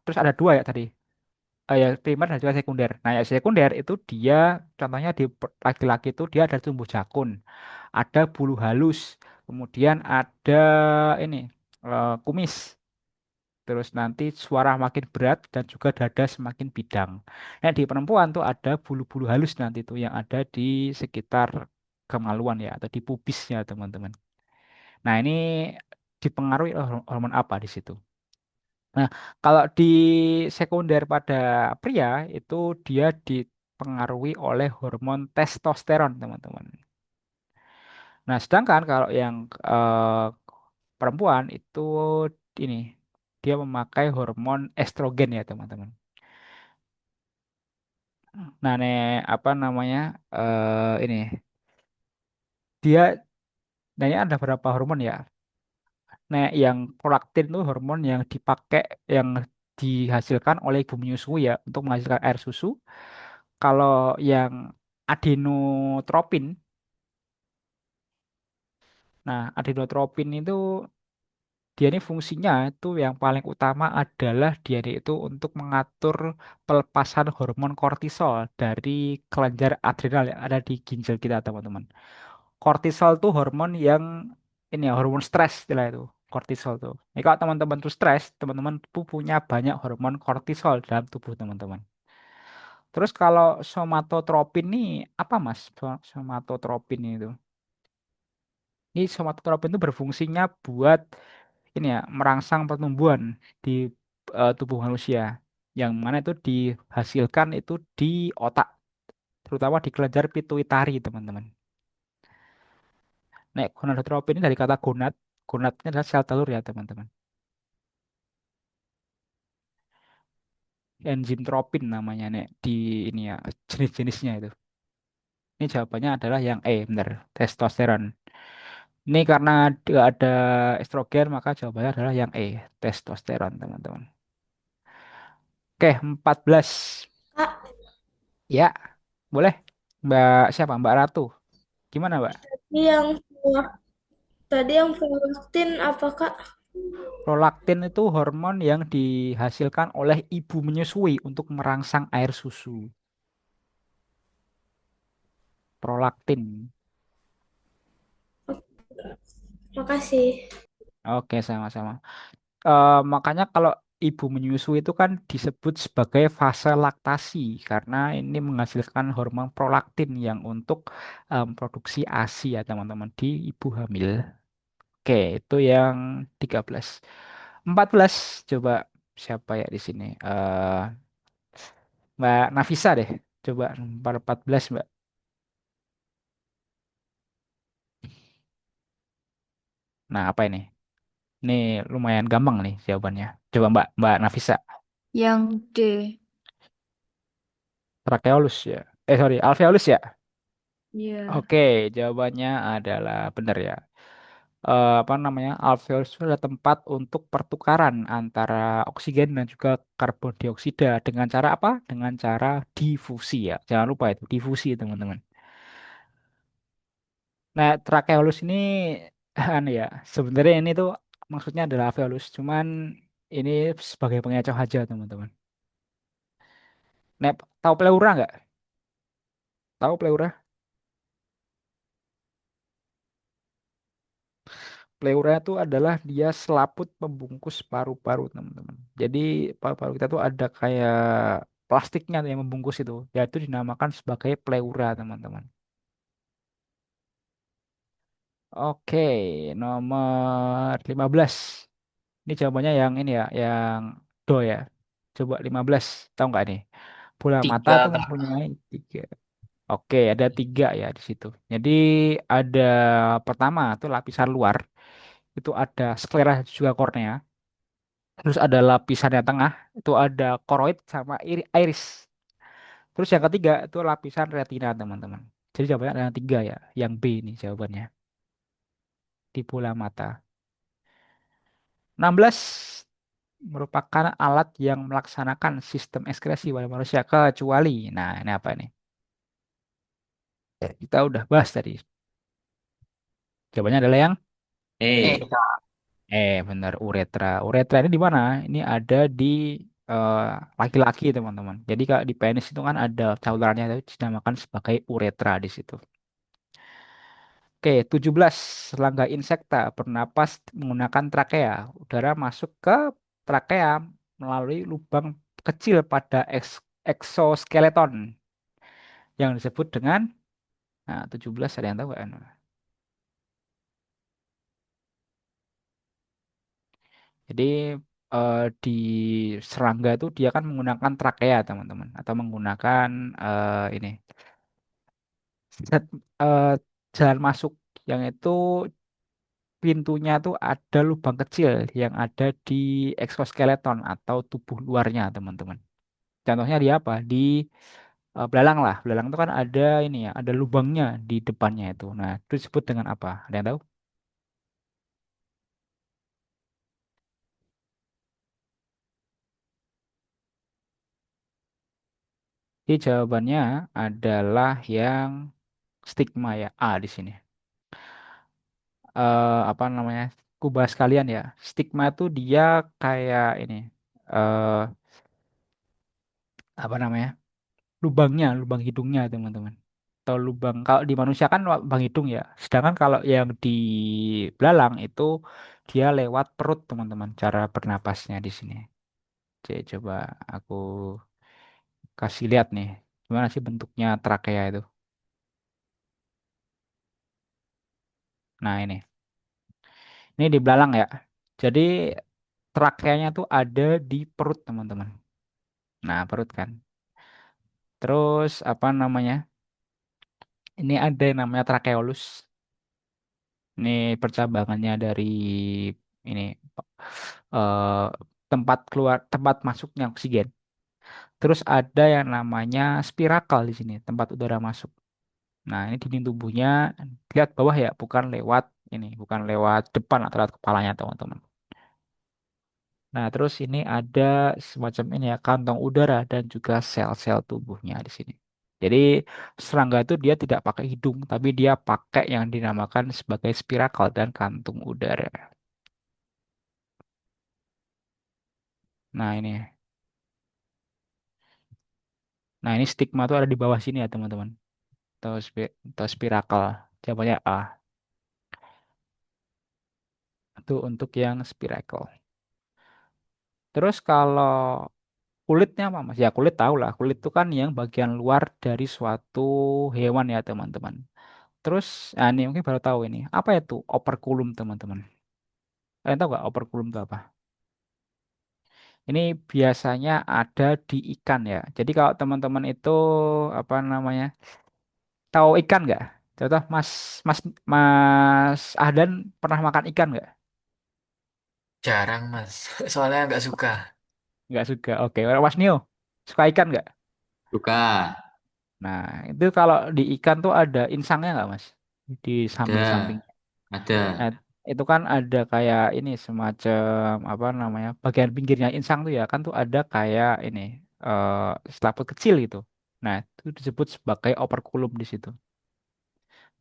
Speaker 1: terus ada dua ya tadi. Ya primer dan juga sekunder. Nah, ya sekunder itu dia contohnya di laki-laki itu dia ada tumbuh jakun, ada bulu halus, kemudian ada ini kumis. Terus nanti suara makin berat dan juga dada semakin bidang. Nah, di perempuan tuh ada bulu-bulu halus nanti tuh yang ada di sekitar kemaluan ya atau di pubisnya teman-teman. Nah, ini dipengaruhi oleh hormon apa di situ? Nah, kalau di sekunder pada pria itu dia dipengaruhi oleh hormon testosteron teman-teman. Nah, sedangkan kalau yang perempuan itu ini dia memakai hormon estrogen ya teman-teman. Nah, apa namanya ini dia, nah ini ada beberapa hormon ya. Nah, yang prolaktin itu hormon yang dipakai yang dihasilkan oleh ibu menyusui ya untuk menghasilkan air susu. Kalau yang adenotropin, nah adenotropin itu dia ini fungsinya itu yang paling utama adalah dia ini itu untuk mengatur pelepasan hormon kortisol dari kelenjar adrenal yang ada di ginjal kita, teman-teman. Kortisol tuh hormon yang ini ya hormon stres istilah itu, kortisol tuh. Jadi kalau teman-teman tuh stres, teman-teman tuh punya banyak hormon kortisol dalam tubuh teman-teman. Terus kalau somatotropin nih apa Mas? Somatotropin itu. Ini somatotropin itu berfungsinya buat ini ya, merangsang pertumbuhan di tubuh manusia. Yang mana itu dihasilkan itu di otak, terutama di kelenjar pituitari, teman-teman. Nah, gonadotropin ini dari kata gonad. Gonadnya adalah sel telur ya, teman-teman. Enzim tropin namanya nih di ini ya, jenis-jenisnya itu. Ini jawabannya adalah yang E, benar, testosteron. Ini karena tidak ada estrogen, maka jawabannya adalah yang E, testosteron, teman-teman. Oke, 14.
Speaker 6: Kak,
Speaker 1: Ya, boleh. Mbak siapa? Mbak Ratu. Gimana, Mbak?
Speaker 6: tadi yang tadi yang prolaktin apa Kak?
Speaker 1: Prolaktin itu hormon yang dihasilkan oleh ibu menyusui untuk merangsang air susu. Prolaktin.
Speaker 6: Makasih.
Speaker 1: Oke, sama-sama. Makanya kalau ibu menyusui itu kan disebut sebagai fase laktasi karena ini menghasilkan hormon prolaktin yang untuk produksi ASI ya teman-teman di ibu hamil. Oke, itu yang 13. 14 coba siapa ya di sini? Mbak Nafisa deh. Coba nomor 14 Mbak. Nah, apa ini? Ini lumayan gampang nih jawabannya. Coba Mbak Mbak Nafisa.
Speaker 4: Yang D.
Speaker 1: Tracheolus ya. Sorry, alveolus ya.
Speaker 4: Iya.
Speaker 1: Oke, jawabannya adalah benar ya. Apa namanya? Alveolus itu adalah tempat untuk pertukaran antara oksigen dan juga karbon dioksida dengan cara apa? Dengan cara difusi ya. Jangan lupa itu difusi teman-teman. Nah, tracheolus ini anu ya, sebenarnya ini tuh maksudnya adalah alveolus, cuman ini sebagai pengecoh aja teman-teman. Nah, tahu pleura nggak? Tahu pleura? Pleura itu adalah dia selaput pembungkus paru-paru, teman-teman. Jadi paru-paru kita tuh ada kayak plastiknya yang membungkus itu, yaitu dinamakan sebagai pleura, teman-teman. Oke, nomor 15. Ini jawabannya yang ini ya, yang do ya. Coba 15, tahu nggak nih? Bola mata
Speaker 3: Tiga,
Speaker 1: itu
Speaker 3: Kak.
Speaker 1: mempunyai tiga. Oke, ada tiga ya di situ. Jadi ada pertama itu lapisan luar, itu ada sklera juga kornea. Terus ada lapisan yang tengah, itu ada koroid sama iris. Terus yang ketiga itu lapisan retina, teman-teman. Jadi jawabannya ada yang tiga ya, yang B ini jawabannya di bola mata. 16 merupakan alat yang melaksanakan sistem ekskresi pada manusia kecuali. Nah, ini apa ini? Kita udah bahas tadi. Jawabannya adalah yang
Speaker 5: E.
Speaker 3: Kak.
Speaker 1: benar uretra. Uretra ini di mana? Ini ada di eh, laki-laki, teman-teman. Jadi kalau di penis itu kan ada salurannya itu dinamakan sebagai uretra di situ. Oke, 17 serangga insekta bernapas menggunakan trakea. Udara masuk ke trakea melalui lubang kecil pada eksoskeleton yang disebut dengan 17 ada yang tahu nggak? Jadi di serangga itu dia kan menggunakan trakea, teman-teman, atau menggunakan ini eh, jalan masuk yang itu pintunya tuh ada lubang kecil yang ada di eksoskeleton atau tubuh luarnya, teman-teman. Contohnya di apa? Di belalang lah. Belalang itu kan ada ini ya, ada lubangnya di depannya itu. Nah, itu disebut dengan apa? Ada yang tahu? Jadi jawabannya adalah yang stigma ya, A di sini. Apa namanya? Kubah sekalian ya. Stigma itu dia kayak ini eh apa namanya? Lubangnya, lubang hidungnya, teman-teman. atau lubang. Kalau di manusia kan lubang hidung ya. Sedangkan kalau yang di belalang itu dia lewat perut, teman-teman. Cara bernapasnya di sini. Oke, coba aku kasih lihat nih. Gimana sih bentuknya trakea itu? Nah, ini. Ini di belalang ya. Jadi trakeanya tuh ada di perut, teman-teman. Nah, perut kan. Terus apa namanya? Ini ada yang namanya tracheolus. Ini percabangannya dari ini eh, tempat masuknya oksigen. Terus ada yang namanya spirakel di sini, tempat udara masuk. Nah, ini dinding tubuhnya lihat bawah ya, bukan lewat depan atau lewat kepalanya, teman-teman. Nah, terus ini ada semacam ini ya, kantong udara dan juga sel-sel tubuhnya di sini. Jadi serangga itu dia tidak pakai hidung, tapi dia pakai yang dinamakan sebagai spirakel dan kantung udara. Nah, ini. Nah, ini stigma tuh ada di bawah sini ya, teman-teman. Atau spirakel. Jawabannya A. Itu untuk yang spirakel. Terus kalau kulitnya apa, Mas? Ya, kulit tahu lah. Kulit itu kan yang bagian luar dari suatu hewan ya, teman-teman. Terus, ini mungkin baru tahu ini. Apa itu operculum, teman-teman? Kalian tahu nggak operculum itu apa? Ini biasanya ada di ikan ya. Jadi kalau teman-teman itu apa namanya? Tahu ikan nggak? Contoh Mas Mas Ahdan pernah makan ikan nggak?
Speaker 3: Jarang, Mas. Soalnya nggak suka.
Speaker 1: Nggak suka. Oke, Mas Nio suka ikan nggak?
Speaker 5: Suka.
Speaker 1: Nah, itu kalau di ikan tuh ada insangnya nggak, Mas? Di
Speaker 5: Ada.
Speaker 1: samping-samping.
Speaker 5: Ada.
Speaker 1: Nah, itu kan ada kayak ini semacam apa namanya? Bagian pinggirnya insang tuh ya, kan tuh ada kayak ini selaput kecil gitu. Nah, itu disebut sebagai operculum di situ.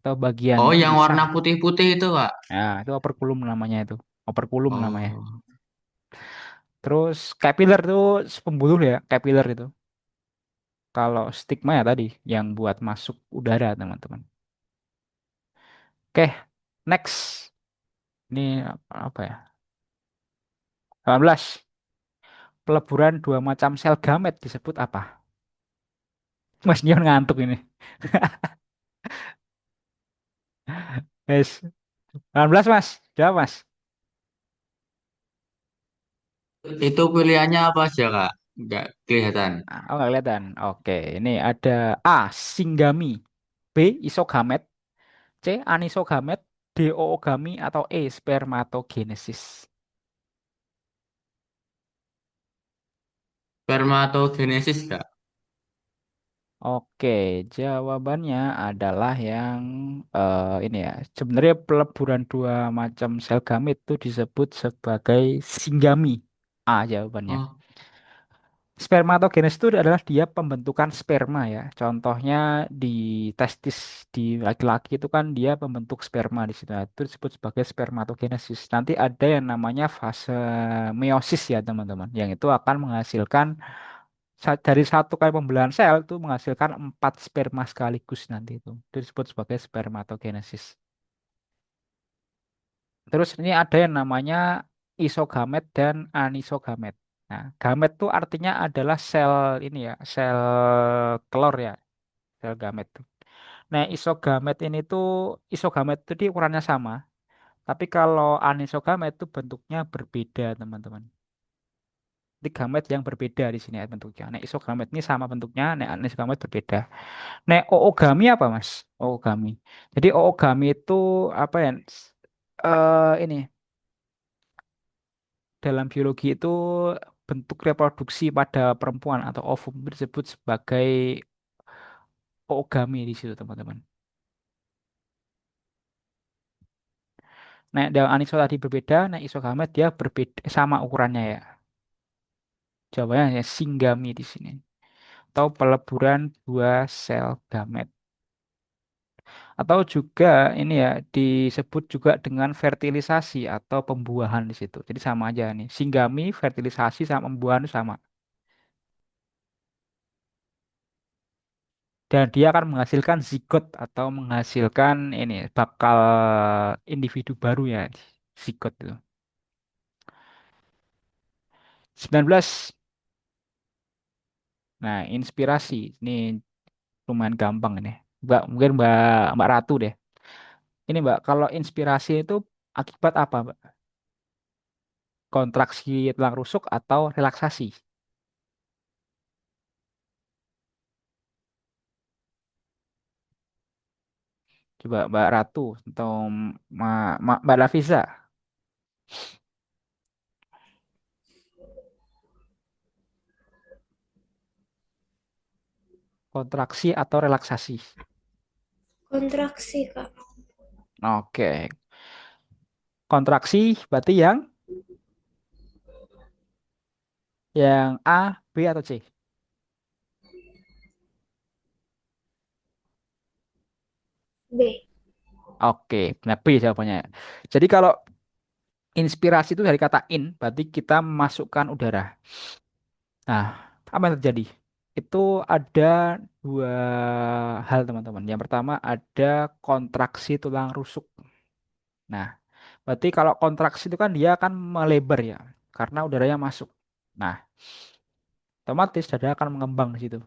Speaker 1: Atau bagian
Speaker 5: Oh, yang
Speaker 1: insang.
Speaker 5: warna putih-putih itu, Kak.
Speaker 1: Nah, itu operculum namanya itu. Operculum namanya.
Speaker 5: Oh.
Speaker 1: Terus capillator itu pembuluh ya, capillator itu. Kalau stigma ya tadi yang buat masuk udara, teman-teman. Oke, next. Ini apa ya? 18. Peleburan dua macam sel gamet disebut apa? Mas Nion ngantuk ini. Yes. 18, Mas. Jawab, Mas.
Speaker 5: Itu pilihannya apa aja, Kak? Nggak kelihatan.
Speaker 1: Oh, nggak kelihatan. Oke, ini ada A. Singgami. B. Isogamet. C. Anisogamet. D. Oogami. Atau E. Spermatogenesis.
Speaker 5: Spermatogenesis, Kak.
Speaker 1: Oke, jawabannya adalah yang ini ya. Sebenarnya peleburan dua macam sel gamit itu disebut sebagai singgami. A jawabannya.
Speaker 5: Oh,
Speaker 1: Spermatogenesis itu adalah dia pembentukan sperma ya. Contohnya di testis di laki-laki itu kan dia pembentuk sperma di situ. Nah, itu disebut sebagai spermatogenesis. Nanti ada yang namanya fase meiosis ya, teman-teman. Yang itu akan menghasilkan dari satu kali pembelahan sel itu menghasilkan 4 sperma sekaligus nanti itu. Itu disebut sebagai spermatogenesis. Terus ini ada yang namanya isogamet dan anisogamet. Nah, gamet itu artinya adalah sel ini ya, sel telur ya, sel gamet tuh. Nah, isogamet itu di ukurannya sama, tapi kalau anisogamet itu bentuknya berbeda, teman-teman. Di gamet yang berbeda di sini ya bentuknya. Nah, isogamet ini sama bentuknya, nah anisogamet berbeda. Nah, oogami apa, Mas? Oogami. Jadi oogami itu apa ya? Ini dalam biologi itu bentuk reproduksi pada perempuan atau ovum disebut sebagai oogami di situ, teman-teman. Nah, yang aniso tadi berbeda, nah isogamet dia berbeda sama ukurannya ya. Jawabannya ya singgami di sini. Atau peleburan dua sel gamet. Atau juga ini ya disebut juga dengan fertilisasi atau pembuahan di situ. Jadi sama aja nih. Singgami, fertilisasi sama pembuahan itu sama. Dan dia akan menghasilkan zigot atau menghasilkan ini bakal individu baru ya, zigot itu. 19. Nah, inspirasi. Ini lumayan gampang ini. Mbak, mungkin Mbak Ratu deh. Ini Mbak, kalau inspirasi itu akibat apa, Mbak? Kontraksi tulang rusuk atau relaksasi? Coba Mbak Ratu atau Mbak Lafiza. Kontraksi atau relaksasi?
Speaker 6: Kontraksi, Kak.
Speaker 1: Oke. Kontraksi berarti yang A, B atau C?
Speaker 6: B.
Speaker 1: Oke, nah B jawabannya. Jadi kalau inspirasi itu dari kata in, berarti kita memasukkan udara. Nah, apa yang terjadi? Itu ada dua hal, teman-teman. Yang pertama ada kontraksi tulang rusuk. Nah, berarti kalau kontraksi itu kan dia akan melebar ya, karena udaranya masuk. Nah, otomatis dada akan mengembang di situ.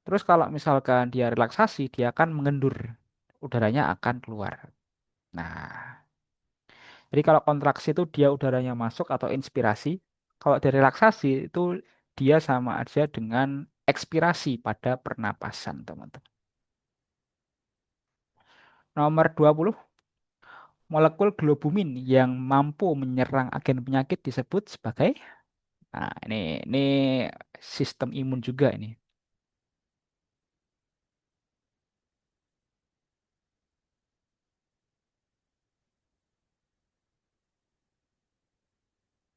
Speaker 1: Terus kalau misalkan dia relaksasi, dia akan mengendur. Udaranya akan keluar. Nah, jadi kalau kontraksi itu dia udaranya masuk atau inspirasi. Kalau dia relaksasi itu dia sama aja dengan ekspirasi pada pernapasan, teman-teman. Nomor 20, molekul globumin yang mampu menyerang agen penyakit disebut sebagai. Nah, ini sistem imun juga ini.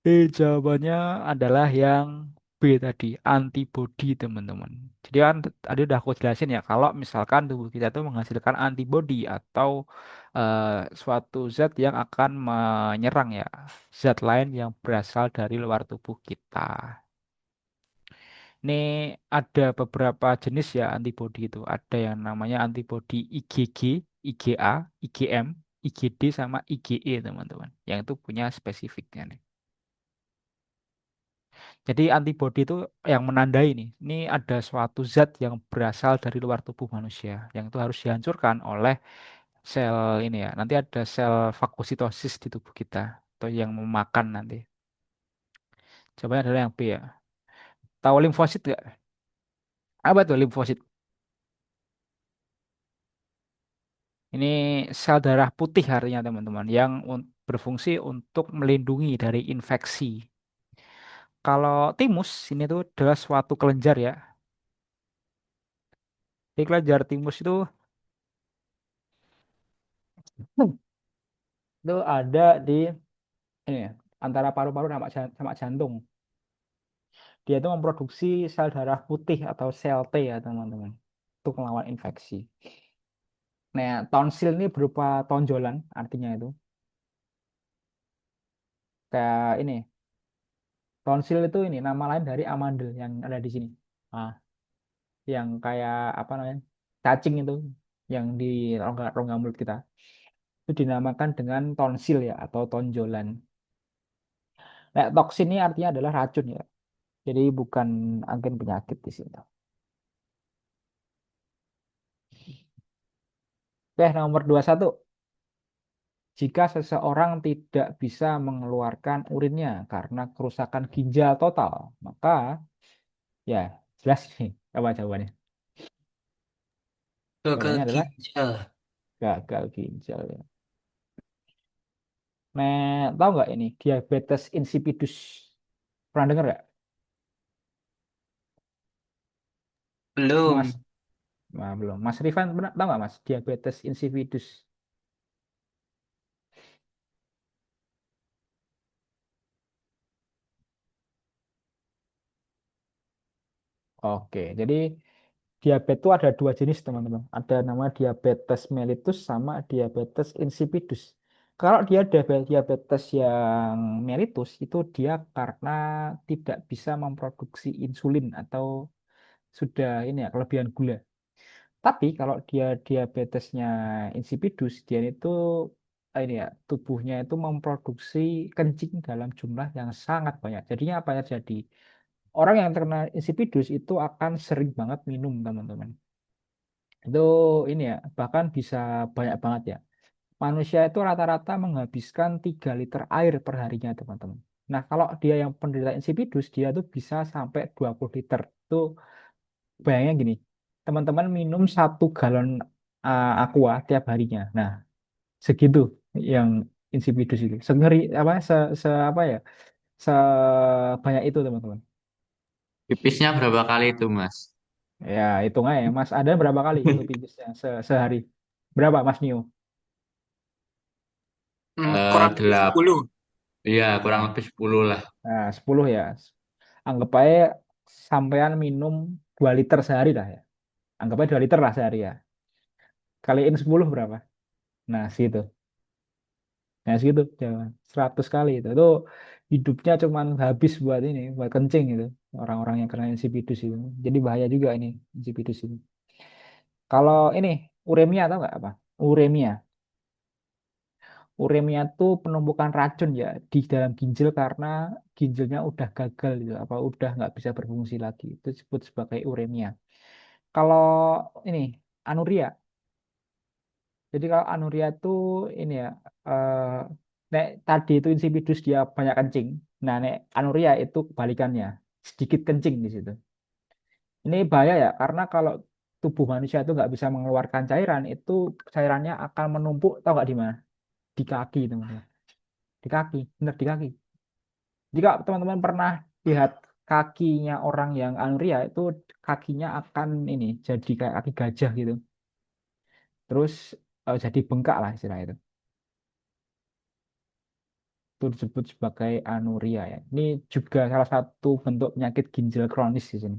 Speaker 1: Jawabannya adalah yang B tadi, antibodi, teman-teman. Jadi kan tadi udah aku jelasin ya, kalau misalkan tubuh kita tuh menghasilkan antibodi atau eh, suatu zat yang akan menyerang ya, zat lain yang berasal dari luar tubuh kita. Ini ada beberapa jenis ya antibodi itu. Ada yang namanya antibodi IgG, IgA, IgM, IgD, sama IgE, teman-teman. Yang itu punya spesifiknya nih. Jadi antibodi itu yang menandai nih, ini ada suatu zat yang berasal dari luar tubuh manusia, yang itu harus dihancurkan oleh sel ini ya. Nanti ada sel fagositosis di tubuh kita, atau yang memakan nanti. Jawabannya adalah yang B ya. Tahu limfosit nggak? Apa tuh limfosit? Ini sel darah putih artinya, teman-teman, yang berfungsi untuk melindungi dari infeksi. Kalau timus ini tuh adalah suatu kelenjar ya. Di kelenjar timus itu ada di ini ya, antara paru-paru sama jantung. Dia itu memproduksi sel darah putih atau sel T ya, teman-teman, untuk melawan infeksi. Nah, tonsil ini berupa tonjolan, artinya itu kayak ini. Tonsil itu ini nama lain dari amandel yang ada di sini. Ah, yang kayak apa namanya? Cacing itu yang di rongga mulut kita. Itu dinamakan dengan tonsil ya atau tonjolan. Nah, toksin ini artinya adalah racun ya. Jadi bukan agen penyakit di sini. Oke, nomor 21. Jika seseorang tidak bisa mengeluarkan urinnya karena kerusakan ginjal total, maka ya jelas nih apa jawabannya.
Speaker 3: Gagal
Speaker 1: Jawabannya adalah
Speaker 3: ginjal.
Speaker 1: gagal ginjal ya. Nah, tahu nggak ini diabetes insipidus? Pernah dengar nggak, Mas?
Speaker 3: Belum.
Speaker 1: Nah, belum. Mas Rifan pernah tahu nggak, Mas, diabetes insipidus? Oke, jadi diabetes itu ada dua jenis, teman-teman. Ada nama diabetes mellitus sama diabetes insipidus. Kalau dia diabetes yang mellitus itu dia karena tidak bisa memproduksi insulin atau sudah ini ya kelebihan gula. Tapi kalau dia diabetesnya insipidus, dia itu ini ya, tubuhnya itu memproduksi kencing dalam jumlah yang sangat banyak. Jadinya apa ya? Jadi orang yang terkena insipidus itu akan sering banget minum, teman-teman. Itu ini ya, bahkan bisa banyak banget ya. Manusia itu rata-rata menghabiskan 3 liter air per harinya, teman-teman. Nah, kalau dia yang penderita insipidus, dia tuh bisa sampai 20 liter. Itu bayangnya gini, teman-teman minum 1 galon aqua tiap harinya. Nah, segitu yang insipidus itu. Sengeri apa apa ya? Sebanyak itu, teman-teman.
Speaker 5: Pipisnya berapa kali itu, Mas?
Speaker 1: Ya, hitung aja ya. Mas, ada berapa kali itu pipisnya sehari? Berapa, Mas Nio?
Speaker 3: Kurang lebih
Speaker 5: Gelap.
Speaker 3: 10.
Speaker 5: Iya, kurang lebih 10 lah.
Speaker 1: Nah, 10 ya. Anggap aja sampean minum 2 liter sehari lah ya. Anggap aja 2 liter lah sehari ya. Kaliin 10 berapa? Nah, segitu. Nah, segitu. Jangan 100 kali itu. Itu hidupnya cuman habis buat ini, buat kencing itu. Orang-orang yang kena insipidus itu. Jadi bahaya juga ini, insipidus itu. Kalau ini, uremia tahu nggak apa? Uremia. Uremia itu penumpukan racun ya di dalam ginjal karena ginjalnya udah gagal gitu, apa udah nggak bisa berfungsi lagi. Itu disebut sebagai uremia. Kalau ini anuria, jadi kalau anuria itu ini ya, eh, nek tadi itu insipidus dia banyak kencing. Nah, nek anuria itu kebalikannya, sedikit kencing di situ. Ini bahaya ya, karena kalau tubuh manusia itu nggak bisa mengeluarkan cairan, itu cairannya akan menumpuk, tahu nggak di mana? Di kaki, teman-teman. Di kaki, benar di kaki. Jika teman-teman pernah lihat kakinya orang yang anuria, itu kakinya akan ini jadi kayak kaki gajah gitu. Terus jadi bengkak lah istilah itu. Itu disebut sebagai anuria ya. Ini juga salah satu bentuk penyakit ginjal kronis di sini.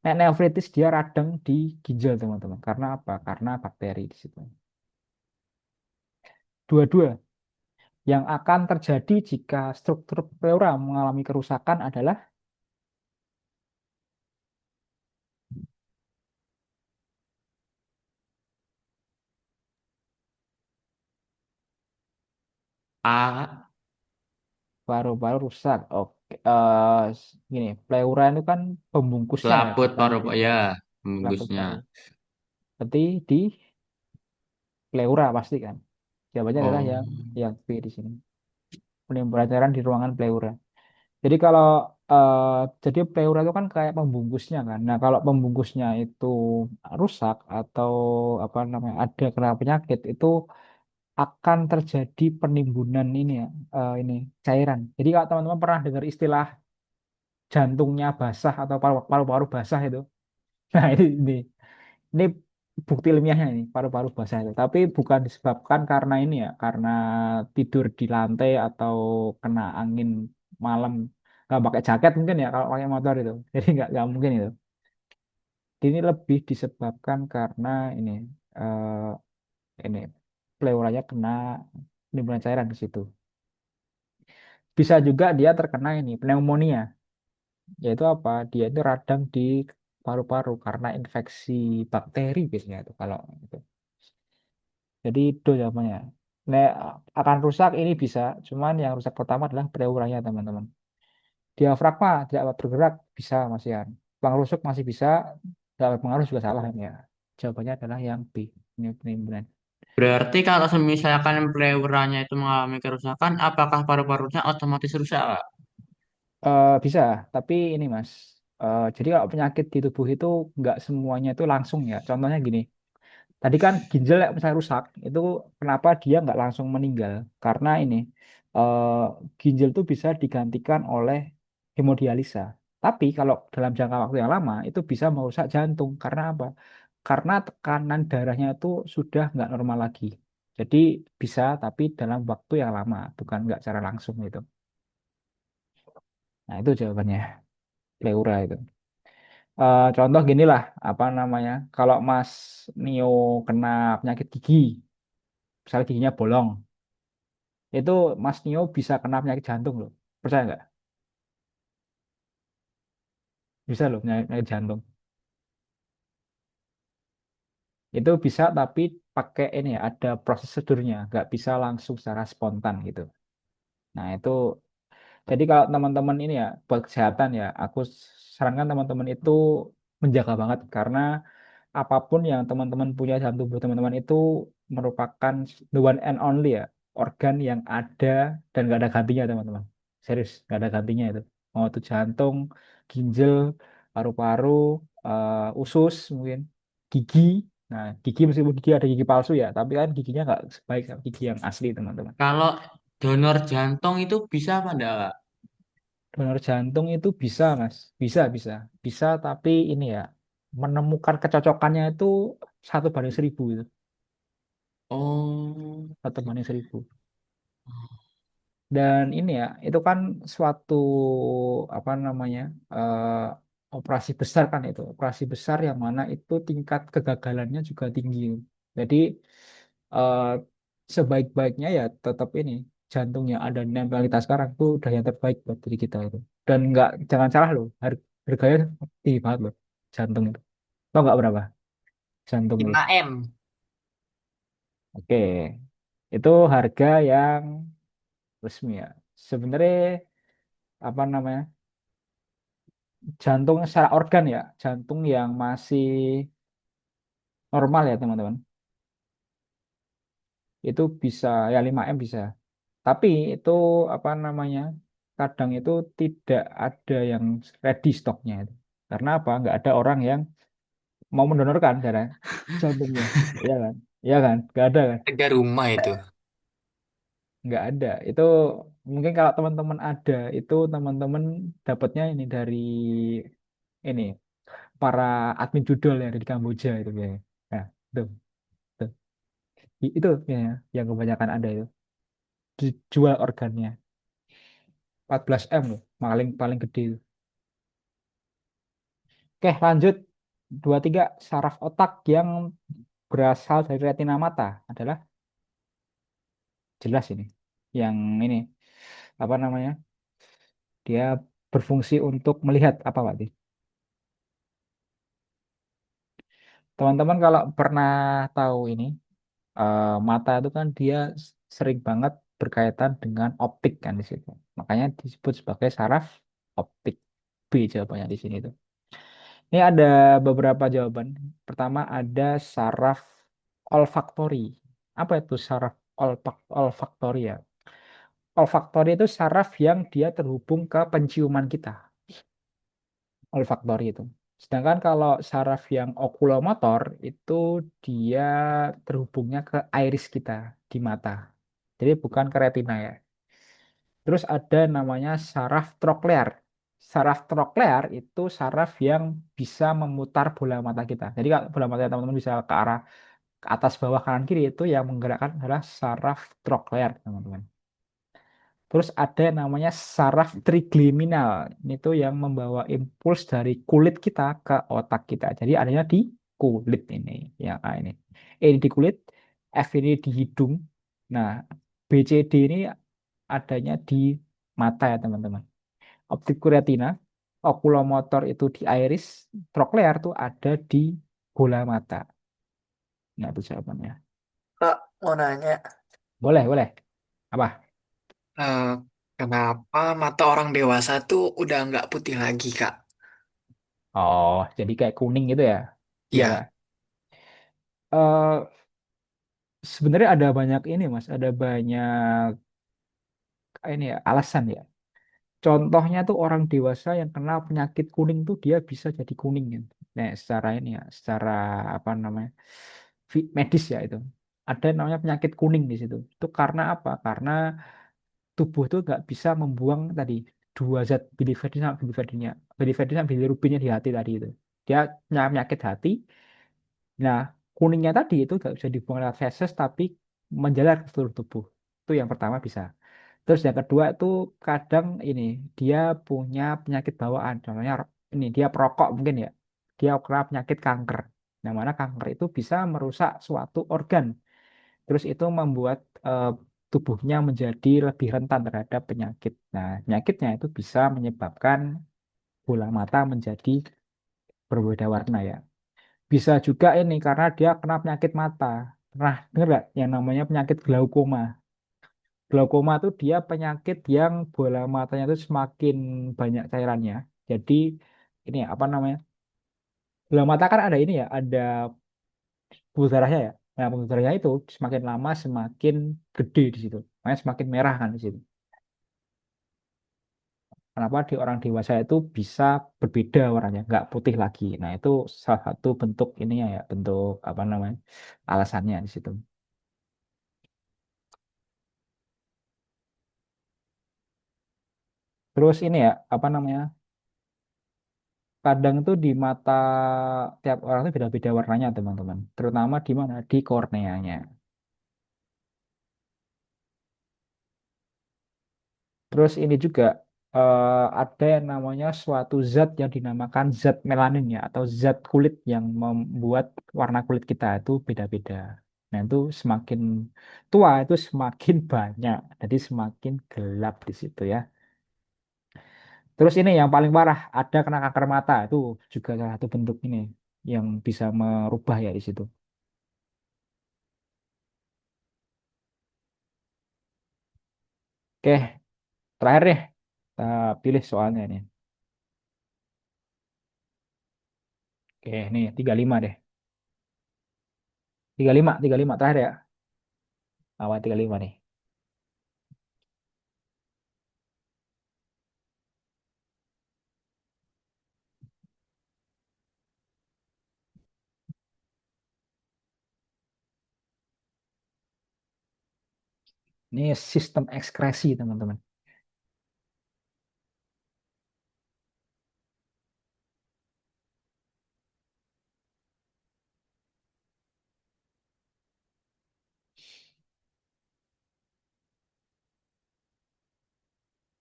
Speaker 1: Nah, nefritis dia radang di ginjal, teman-teman. Karena apa? Karena bakteri di situ. Dua-dua yang akan terjadi jika struktur pleura mengalami kerusakan adalah
Speaker 5: A,
Speaker 1: paru-paru rusak. Oke, gini, pleura itu kan pembungkusnya ya,
Speaker 5: selaput
Speaker 1: bukan
Speaker 5: paru,
Speaker 1: di
Speaker 5: ya,
Speaker 1: selaput
Speaker 5: membusnya.
Speaker 1: paru. Berarti di pleura pasti kan. Jawabannya adalah
Speaker 5: Oh,
Speaker 1: yang B di sini. Penimbunan cairan di ruangan pleura. Jadi kalau jadi pleura itu kan kayak pembungkusnya kan. Nah, kalau pembungkusnya itu rusak atau apa namanya ada kena penyakit itu akan terjadi penimbunan ini ya, ini cairan. Jadi kalau teman-teman pernah dengar istilah jantungnya basah atau paru-paru basah itu. Nah, ini bukti ilmiahnya ini paru-paru basah itu. Tapi bukan disebabkan karena ini ya, karena tidur di lantai atau kena angin malam nggak pakai jaket mungkin ya kalau pakai motor itu. Jadi nggak mungkin itu. Ini lebih disebabkan karena ini pleuranya kena timbunan cairan di situ. Bisa juga dia terkena ini pneumonia, yaitu apa? Dia itu radang di paru-paru karena infeksi bakteri biasanya itu kalau itu. Jadi itu jawabannya. Nek akan rusak ini bisa, cuman yang rusak pertama adalah pleuranya, teman-teman. Diafragma tidak dapat bergerak bisa masih ya. Pengerusuk masih bisa, tidak berpengaruh juga salah ya. Jawabannya adalah yang B. Ini penimbunan.
Speaker 5: berarti kalau misalkan pleuranya itu mengalami kerusakan, apakah paru-parunya otomatis rusak, Kak?
Speaker 1: Bisa, tapi ini Mas. Jadi kalau penyakit di tubuh itu nggak semuanya itu langsung ya. Contohnya gini, tadi kan ginjal yang misalnya rusak, itu kenapa dia nggak langsung meninggal? Karena ini eh, ginjal itu bisa digantikan oleh hemodialisa. Tapi kalau dalam jangka waktu yang lama itu bisa merusak jantung. Karena apa? Karena tekanan darahnya itu sudah nggak normal lagi. Jadi bisa, tapi dalam waktu yang lama, bukan nggak secara langsung itu. Nah itu jawabannya, pleura itu. Contoh gini lah, apa namanya? Kalau Mas Nio kena penyakit gigi, misalnya giginya bolong, itu Mas Nio bisa kena penyakit jantung loh. Percaya nggak? Bisa loh penyakit jantung. Itu bisa tapi pakai ini ya, ada prosedurnya, nggak bisa langsung secara spontan gitu. Nah, itu jadi kalau teman-teman ini ya buat kesehatan ya, aku sarankan teman-teman itu menjaga banget karena apapun yang teman-teman punya dalam tubuh teman-teman itu merupakan the one and only ya, organ yang ada dan nggak ada gantinya teman-teman. Serius, nggak ada gantinya itu. Mau itu jantung, ginjal, paru-paru, usus mungkin, gigi. Nah, gigi meskipun gigi ada gigi palsu ya, tapi kan giginya nggak sebaik gigi yang asli teman-teman.
Speaker 5: Kalau donor jantung itu bisa apa enggak, Kak?
Speaker 1: Donor jantung itu bisa, Mas. Bisa, bisa. Bisa, tapi ini ya, menemukan kecocokannya itu 1 banding 1.000 itu.
Speaker 5: Oh,
Speaker 1: 1 banding 1.000. Dan ini ya, itu kan suatu, apa namanya, operasi besar kan itu. Operasi besar yang mana itu tingkat kegagalannya juga tinggi. Jadi, eh, sebaik-baiknya ya tetap ini. Jantung yang ada di nempel kita sekarang itu udah yang terbaik buat diri kita itu. Dan nggak, jangan salah loh, harganya tinggi banget loh jantung itu. Tahu nggak berapa jantung itu?
Speaker 3: 5M.
Speaker 1: Oke, itu harga yang resmi ya. Sebenarnya apa namanya? Jantung secara organ ya, jantung yang masih normal ya teman-teman. Itu bisa ya 5M bisa. Tapi itu apa namanya? Kadang itu tidak ada yang ready stoknya itu. Karena apa? Nggak ada orang yang mau mendonorkan darah jantungnya. Iya kan? Iya kan? Nggak ada kan?
Speaker 3: Harga rumah itu.
Speaker 1: Nggak ada. Itu mungkin kalau teman-teman ada, itu teman-teman dapatnya ini dari ini para admin judul yang ada di Kamboja itu ya. Nah, itu, itu, itu ya, yang kebanyakan ada itu dijual organnya 14M loh, paling paling gede itu. Oke, lanjut. 23 saraf otak yang berasal dari retina mata adalah jelas ini. Yang ini apa namanya? Dia berfungsi untuk melihat apa Pak? Teman-teman kalau pernah tahu ini, mata itu kan dia sering banget berkaitan dengan optik kan di situ. Makanya disebut sebagai saraf optik. B jawabannya di sini tuh. Ini ada beberapa jawaban. Pertama ada saraf olfaktori. Apa itu saraf olfaktori ya? Olfaktori itu saraf yang dia terhubung ke penciuman kita. Olfaktori itu. Sedangkan kalau saraf yang okulomotor itu dia terhubungnya ke iris kita di mata. Jadi bukan ke retina ya. Terus ada namanya saraf troklear. Saraf troklear itu saraf yang bisa memutar bola mata kita. Jadi kalau bola mata teman-teman bisa ke arah ke atas, bawah, kanan, kiri itu yang menggerakkan adalah saraf troklear, teman-teman. Terus ada yang namanya saraf trigeminal. Ini tuh yang membawa impuls dari kulit kita ke otak kita. Jadi adanya di kulit ini. Ya, ini. E ini di kulit, F ini di hidung. Nah, B, C, D ini adanya di mata ya teman-teman. Optik retina, okulomotor itu di iris, troklear tuh ada di bola mata. Nah, itu jawabannya.
Speaker 3: Kak, mau nanya,
Speaker 1: Boleh, boleh. Apa?
Speaker 3: eh, kenapa mata orang dewasa tuh udah nggak putih lagi, Kak?
Speaker 1: Oh, jadi kayak kuning gitu ya? Iya, Kak.
Speaker 3: Ya,
Speaker 1: Eh Sebenarnya ada banyak ini Mas, ada banyak ini ya alasan ya. Contohnya tuh orang dewasa yang kena penyakit kuning tuh dia bisa jadi kuning gitu. Nah, secara ini ya, secara apa namanya medis ya itu. Ada yang namanya penyakit kuning di situ. Itu karena apa? Karena tubuh tuh nggak bisa membuang tadi dua zat biliverdin sama biliverdinnya. Biliverdin sama bilirubinnya di hati tadi itu. Dia punya penyakit hati. Nah, kuningnya tadi itu nggak bisa dibuang lewat feses tapi menjalar ke seluruh tubuh. Itu yang pertama bisa. Terus yang kedua itu kadang ini dia punya penyakit bawaan. Contohnya ini dia perokok mungkin ya. Dia kena penyakit kanker. Yang mana kanker itu bisa merusak suatu organ. Terus itu membuat tubuhnya menjadi lebih rentan terhadap penyakit. Nah, penyakitnya itu bisa menyebabkan bola mata menjadi berbeda warna ya. Bisa juga ini karena dia kena penyakit mata. Pernah dengar nggak yang namanya penyakit glaukoma? Glaukoma itu dia penyakit yang bola matanya itu semakin banyak cairannya. Jadi ini ya, apa namanya? Bola mata kan ada ini ya, ada pembuluh darahnya ya. Nah, pembuluh darahnya itu semakin lama semakin gede di situ. Makanya semakin merah kan di situ. Kenapa di orang dewasa itu bisa berbeda warnanya, nggak putih lagi. Nah, itu salah satu bentuk ini ya, bentuk apa namanya alasannya di situ. Terus ini ya, apa namanya? Kadang tuh di mata tiap orang itu beda-beda warnanya, teman-teman. Terutama di mana? Di korneanya. Terus ini juga ada yang namanya suatu zat yang dinamakan zat melanin ya atau zat kulit yang membuat warna kulit kita itu beda-beda. Nah, itu semakin tua itu semakin banyak, jadi semakin gelap di situ ya. Terus ini yang paling parah, ada kena kanker mata itu juga salah satu bentuk ini yang bisa merubah ya di situ. Oke, terakhir deh, kita pilih soalnya nih. Oke, nih 35 deh. 35 terakhir ya. Awal 35 nih. Ini sistem ekskresi, teman-teman.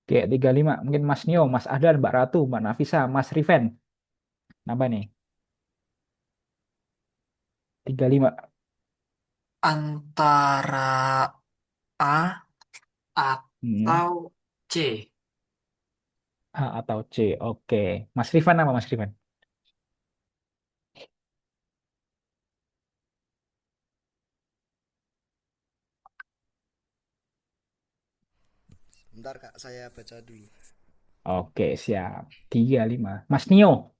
Speaker 1: Oke, 35. Mungkin Mas Nio, Mas Ahdan, Mbak Ratu, Mbak Nafisa, Mas Riven. Apa nih? 35.
Speaker 3: Antara A
Speaker 1: Hmm.
Speaker 3: atau C.
Speaker 1: A atau C. Oke. Mas Riven apa Mas Riven?
Speaker 2: Bentar Kak, saya baca dulu.
Speaker 1: Oke, siap. 35. Mas Nio.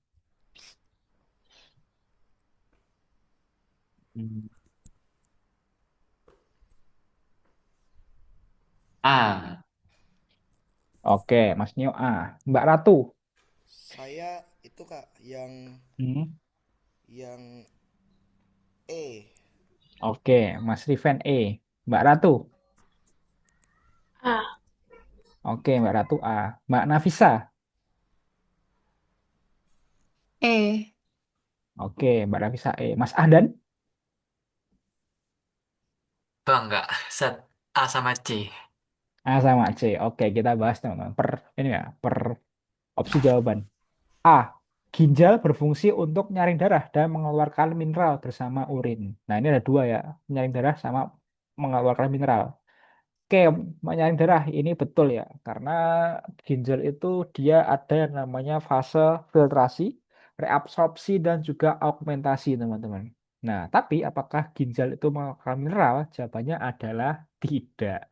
Speaker 5: Hmm. A.
Speaker 1: Oke, Mas Nio A. Mbak Ratu.
Speaker 2: Saya itu Kak
Speaker 1: Hmm.
Speaker 2: yang E.
Speaker 1: Oke, Mas Riven E. Mbak Ratu.
Speaker 6: A.
Speaker 1: Oke, Mbak Ratu A. Mbak Nafisa.
Speaker 4: E.
Speaker 1: Oke, Mbak Nafisa E. Mas Ahdan.
Speaker 3: Bangga. Set A sama C.
Speaker 1: A sama C. Oke, kita bahas teman-teman. Per ini ya, per opsi jawaban. A. Ginjal berfungsi untuk nyaring darah dan mengeluarkan mineral bersama urin. Nah, ini ada dua ya, nyaring darah sama mengeluarkan mineral. Oke, nyaring darah ini betul ya, karena ginjal itu dia ada yang namanya fase filtrasi, reabsorpsi, dan juga augmentasi, teman-teman. Nah, tapi apakah ginjal itu mengeluarkan mineral? Jawabannya adalah tidak.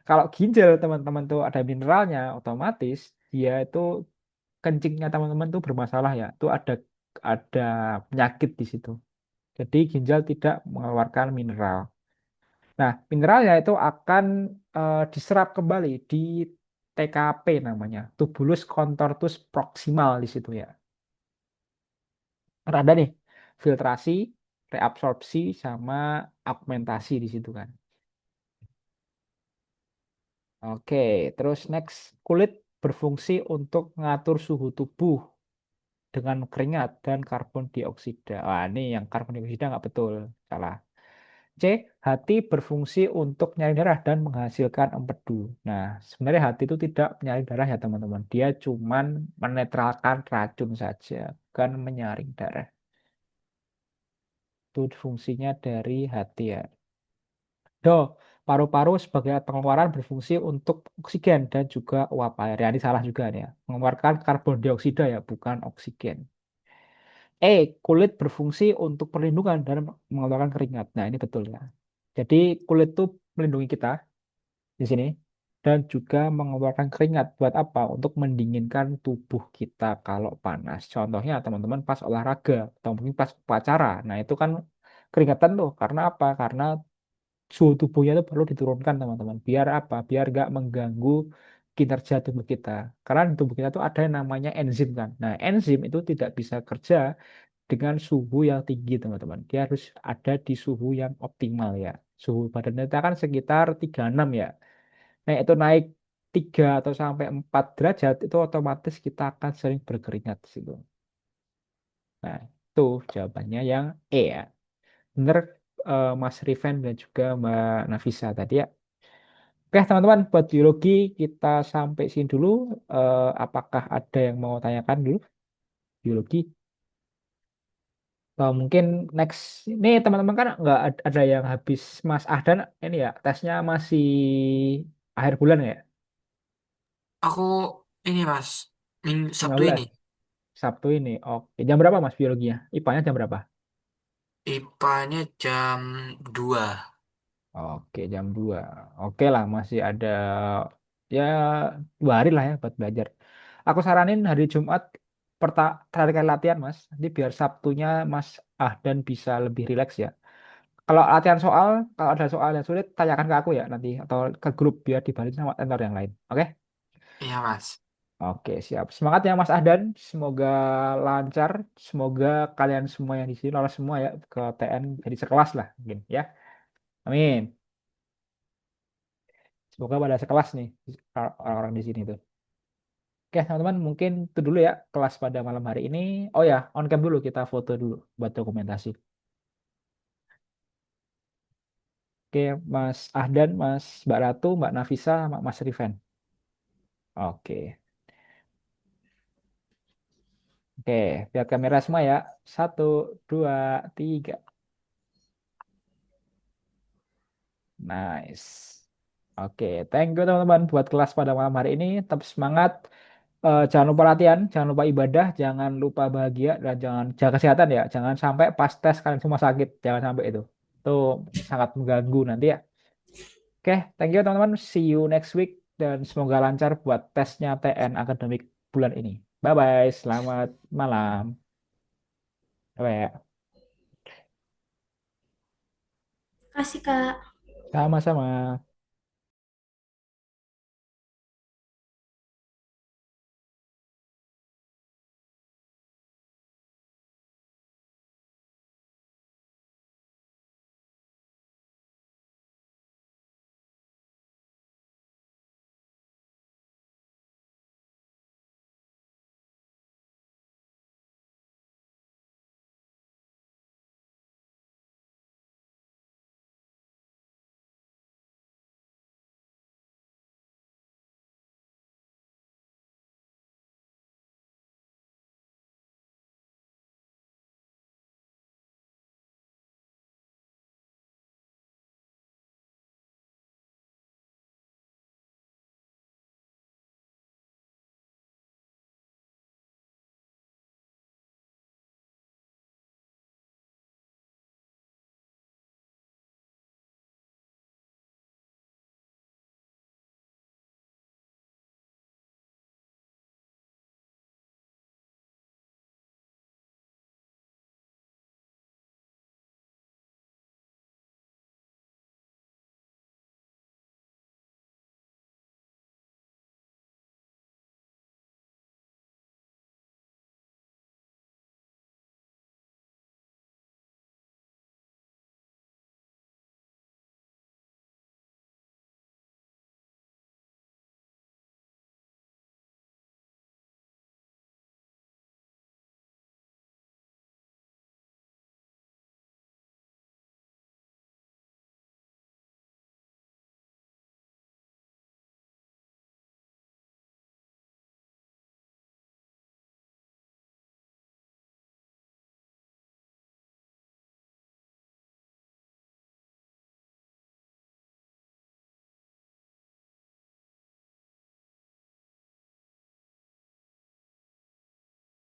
Speaker 1: Kalau ginjal teman-teman tuh ada mineralnya, otomatis dia itu kencingnya teman-teman tuh bermasalah ya. Itu ada penyakit di situ. Jadi ginjal tidak mengeluarkan mineral. Nah, mineralnya itu akan diserap kembali di TKP namanya, tubulus contortus proximal di situ ya. Karena ada nih filtrasi, reabsorpsi sama augmentasi di situ kan. Oke, terus next, kulit berfungsi untuk mengatur suhu tubuh dengan keringat dan karbon dioksida. Wah, ini yang karbon dioksida nggak betul, salah. C. Hati berfungsi untuk menyaring darah dan menghasilkan empedu. Nah, sebenarnya hati itu tidak menyaring darah ya teman-teman. Dia cuman menetralkan racun saja, bukan menyaring darah. Itu fungsinya dari hati ya. Do, paru-paru sebagai alat pengeluaran berfungsi untuk oksigen dan juga uap air. Ya, ini salah juga nih ya. Mengeluarkan karbon dioksida ya, bukan oksigen. Kulit berfungsi untuk perlindungan dan mengeluarkan keringat. Nah, ini betul ya. Jadi kulit itu melindungi kita di sini dan juga mengeluarkan keringat buat apa? Untuk mendinginkan tubuh kita kalau panas. Contohnya teman-teman pas olahraga atau mungkin pas upacara. Nah, itu kan keringatan tuh. Karena apa? Karena suhu tubuhnya itu perlu diturunkan teman-teman. Biar apa? Biar nggak mengganggu kinerja tubuh kita. Karena di tubuh kita tuh ada yang namanya enzim kan. Nah, enzim itu tidak bisa kerja dengan suhu yang tinggi teman-teman. Dia harus ada di suhu yang optimal ya. Suhu badan kita kan sekitar 36 ya. Nah, itu naik 3 atau sampai 4 derajat itu otomatis kita akan sering berkeringat di situ. Nah, itu jawabannya yang E ya. Bener Mas Riven dan juga Mbak Nafisa tadi ya. Oke, teman-teman, buat biologi kita sampai sini dulu. Apakah ada yang mau tanyakan dulu biologi? Atau mungkin next, ini teman-teman kan nggak ada yang habis Mas Ahdan ini ya, tesnya masih akhir bulan ya,
Speaker 3: Aku ini Mas, Sabtu ini
Speaker 1: 15 Sabtu ini. Oke, jam berapa Mas biologinya? IPA-nya jam berapa?
Speaker 3: IPA-nya jam 2.
Speaker 1: Oke, jam 2. Oke lah, masih ada ya 2 hari lah ya buat belajar. Aku saranin hari Jumat terakhir kali latihan Mas. Nanti biar Sabtunya Mas Ahdan bisa lebih rileks ya. Kalau latihan soal, kalau ada soal yang sulit, tanyakan ke aku ya nanti atau ke grup biar dibantu sama tenor yang lain. Oke?
Speaker 3: Iya Mas.
Speaker 1: Oke, siap. Semangat ya Mas Ahdan. Semoga lancar. Semoga kalian semua yang di sini lolos semua ya ke TN jadi sekelas lah mungkin ya. Amin. Semoga pada sekelas nih orang-orang di sini tuh. Oke, teman-teman, mungkin itu dulu ya kelas pada malam hari ini. Oh ya, on cam dulu kita foto dulu buat dokumentasi. Oke, Mas Ahdan, Mbak Ratu, Mbak Nafisa, sama Mas Riven. Oke. Oke, lihat kamera semua ya. 1, 2, 3. Nice. Oke, thank you teman-teman buat kelas pada malam hari ini. Tetap semangat. Jangan lupa latihan, jangan lupa ibadah, jangan lupa bahagia, dan jangan jaga kesehatan ya. Jangan sampai pas tes kalian semua sakit. Jangan sampai itu. Itu sangat mengganggu nanti ya. Oke, thank you teman-teman. See you next week. Dan semoga lancar buat tesnya TN akademik bulan ini. Bye-bye. Selamat malam. Bye.
Speaker 6: Kasih Kak.
Speaker 1: Sama-sama.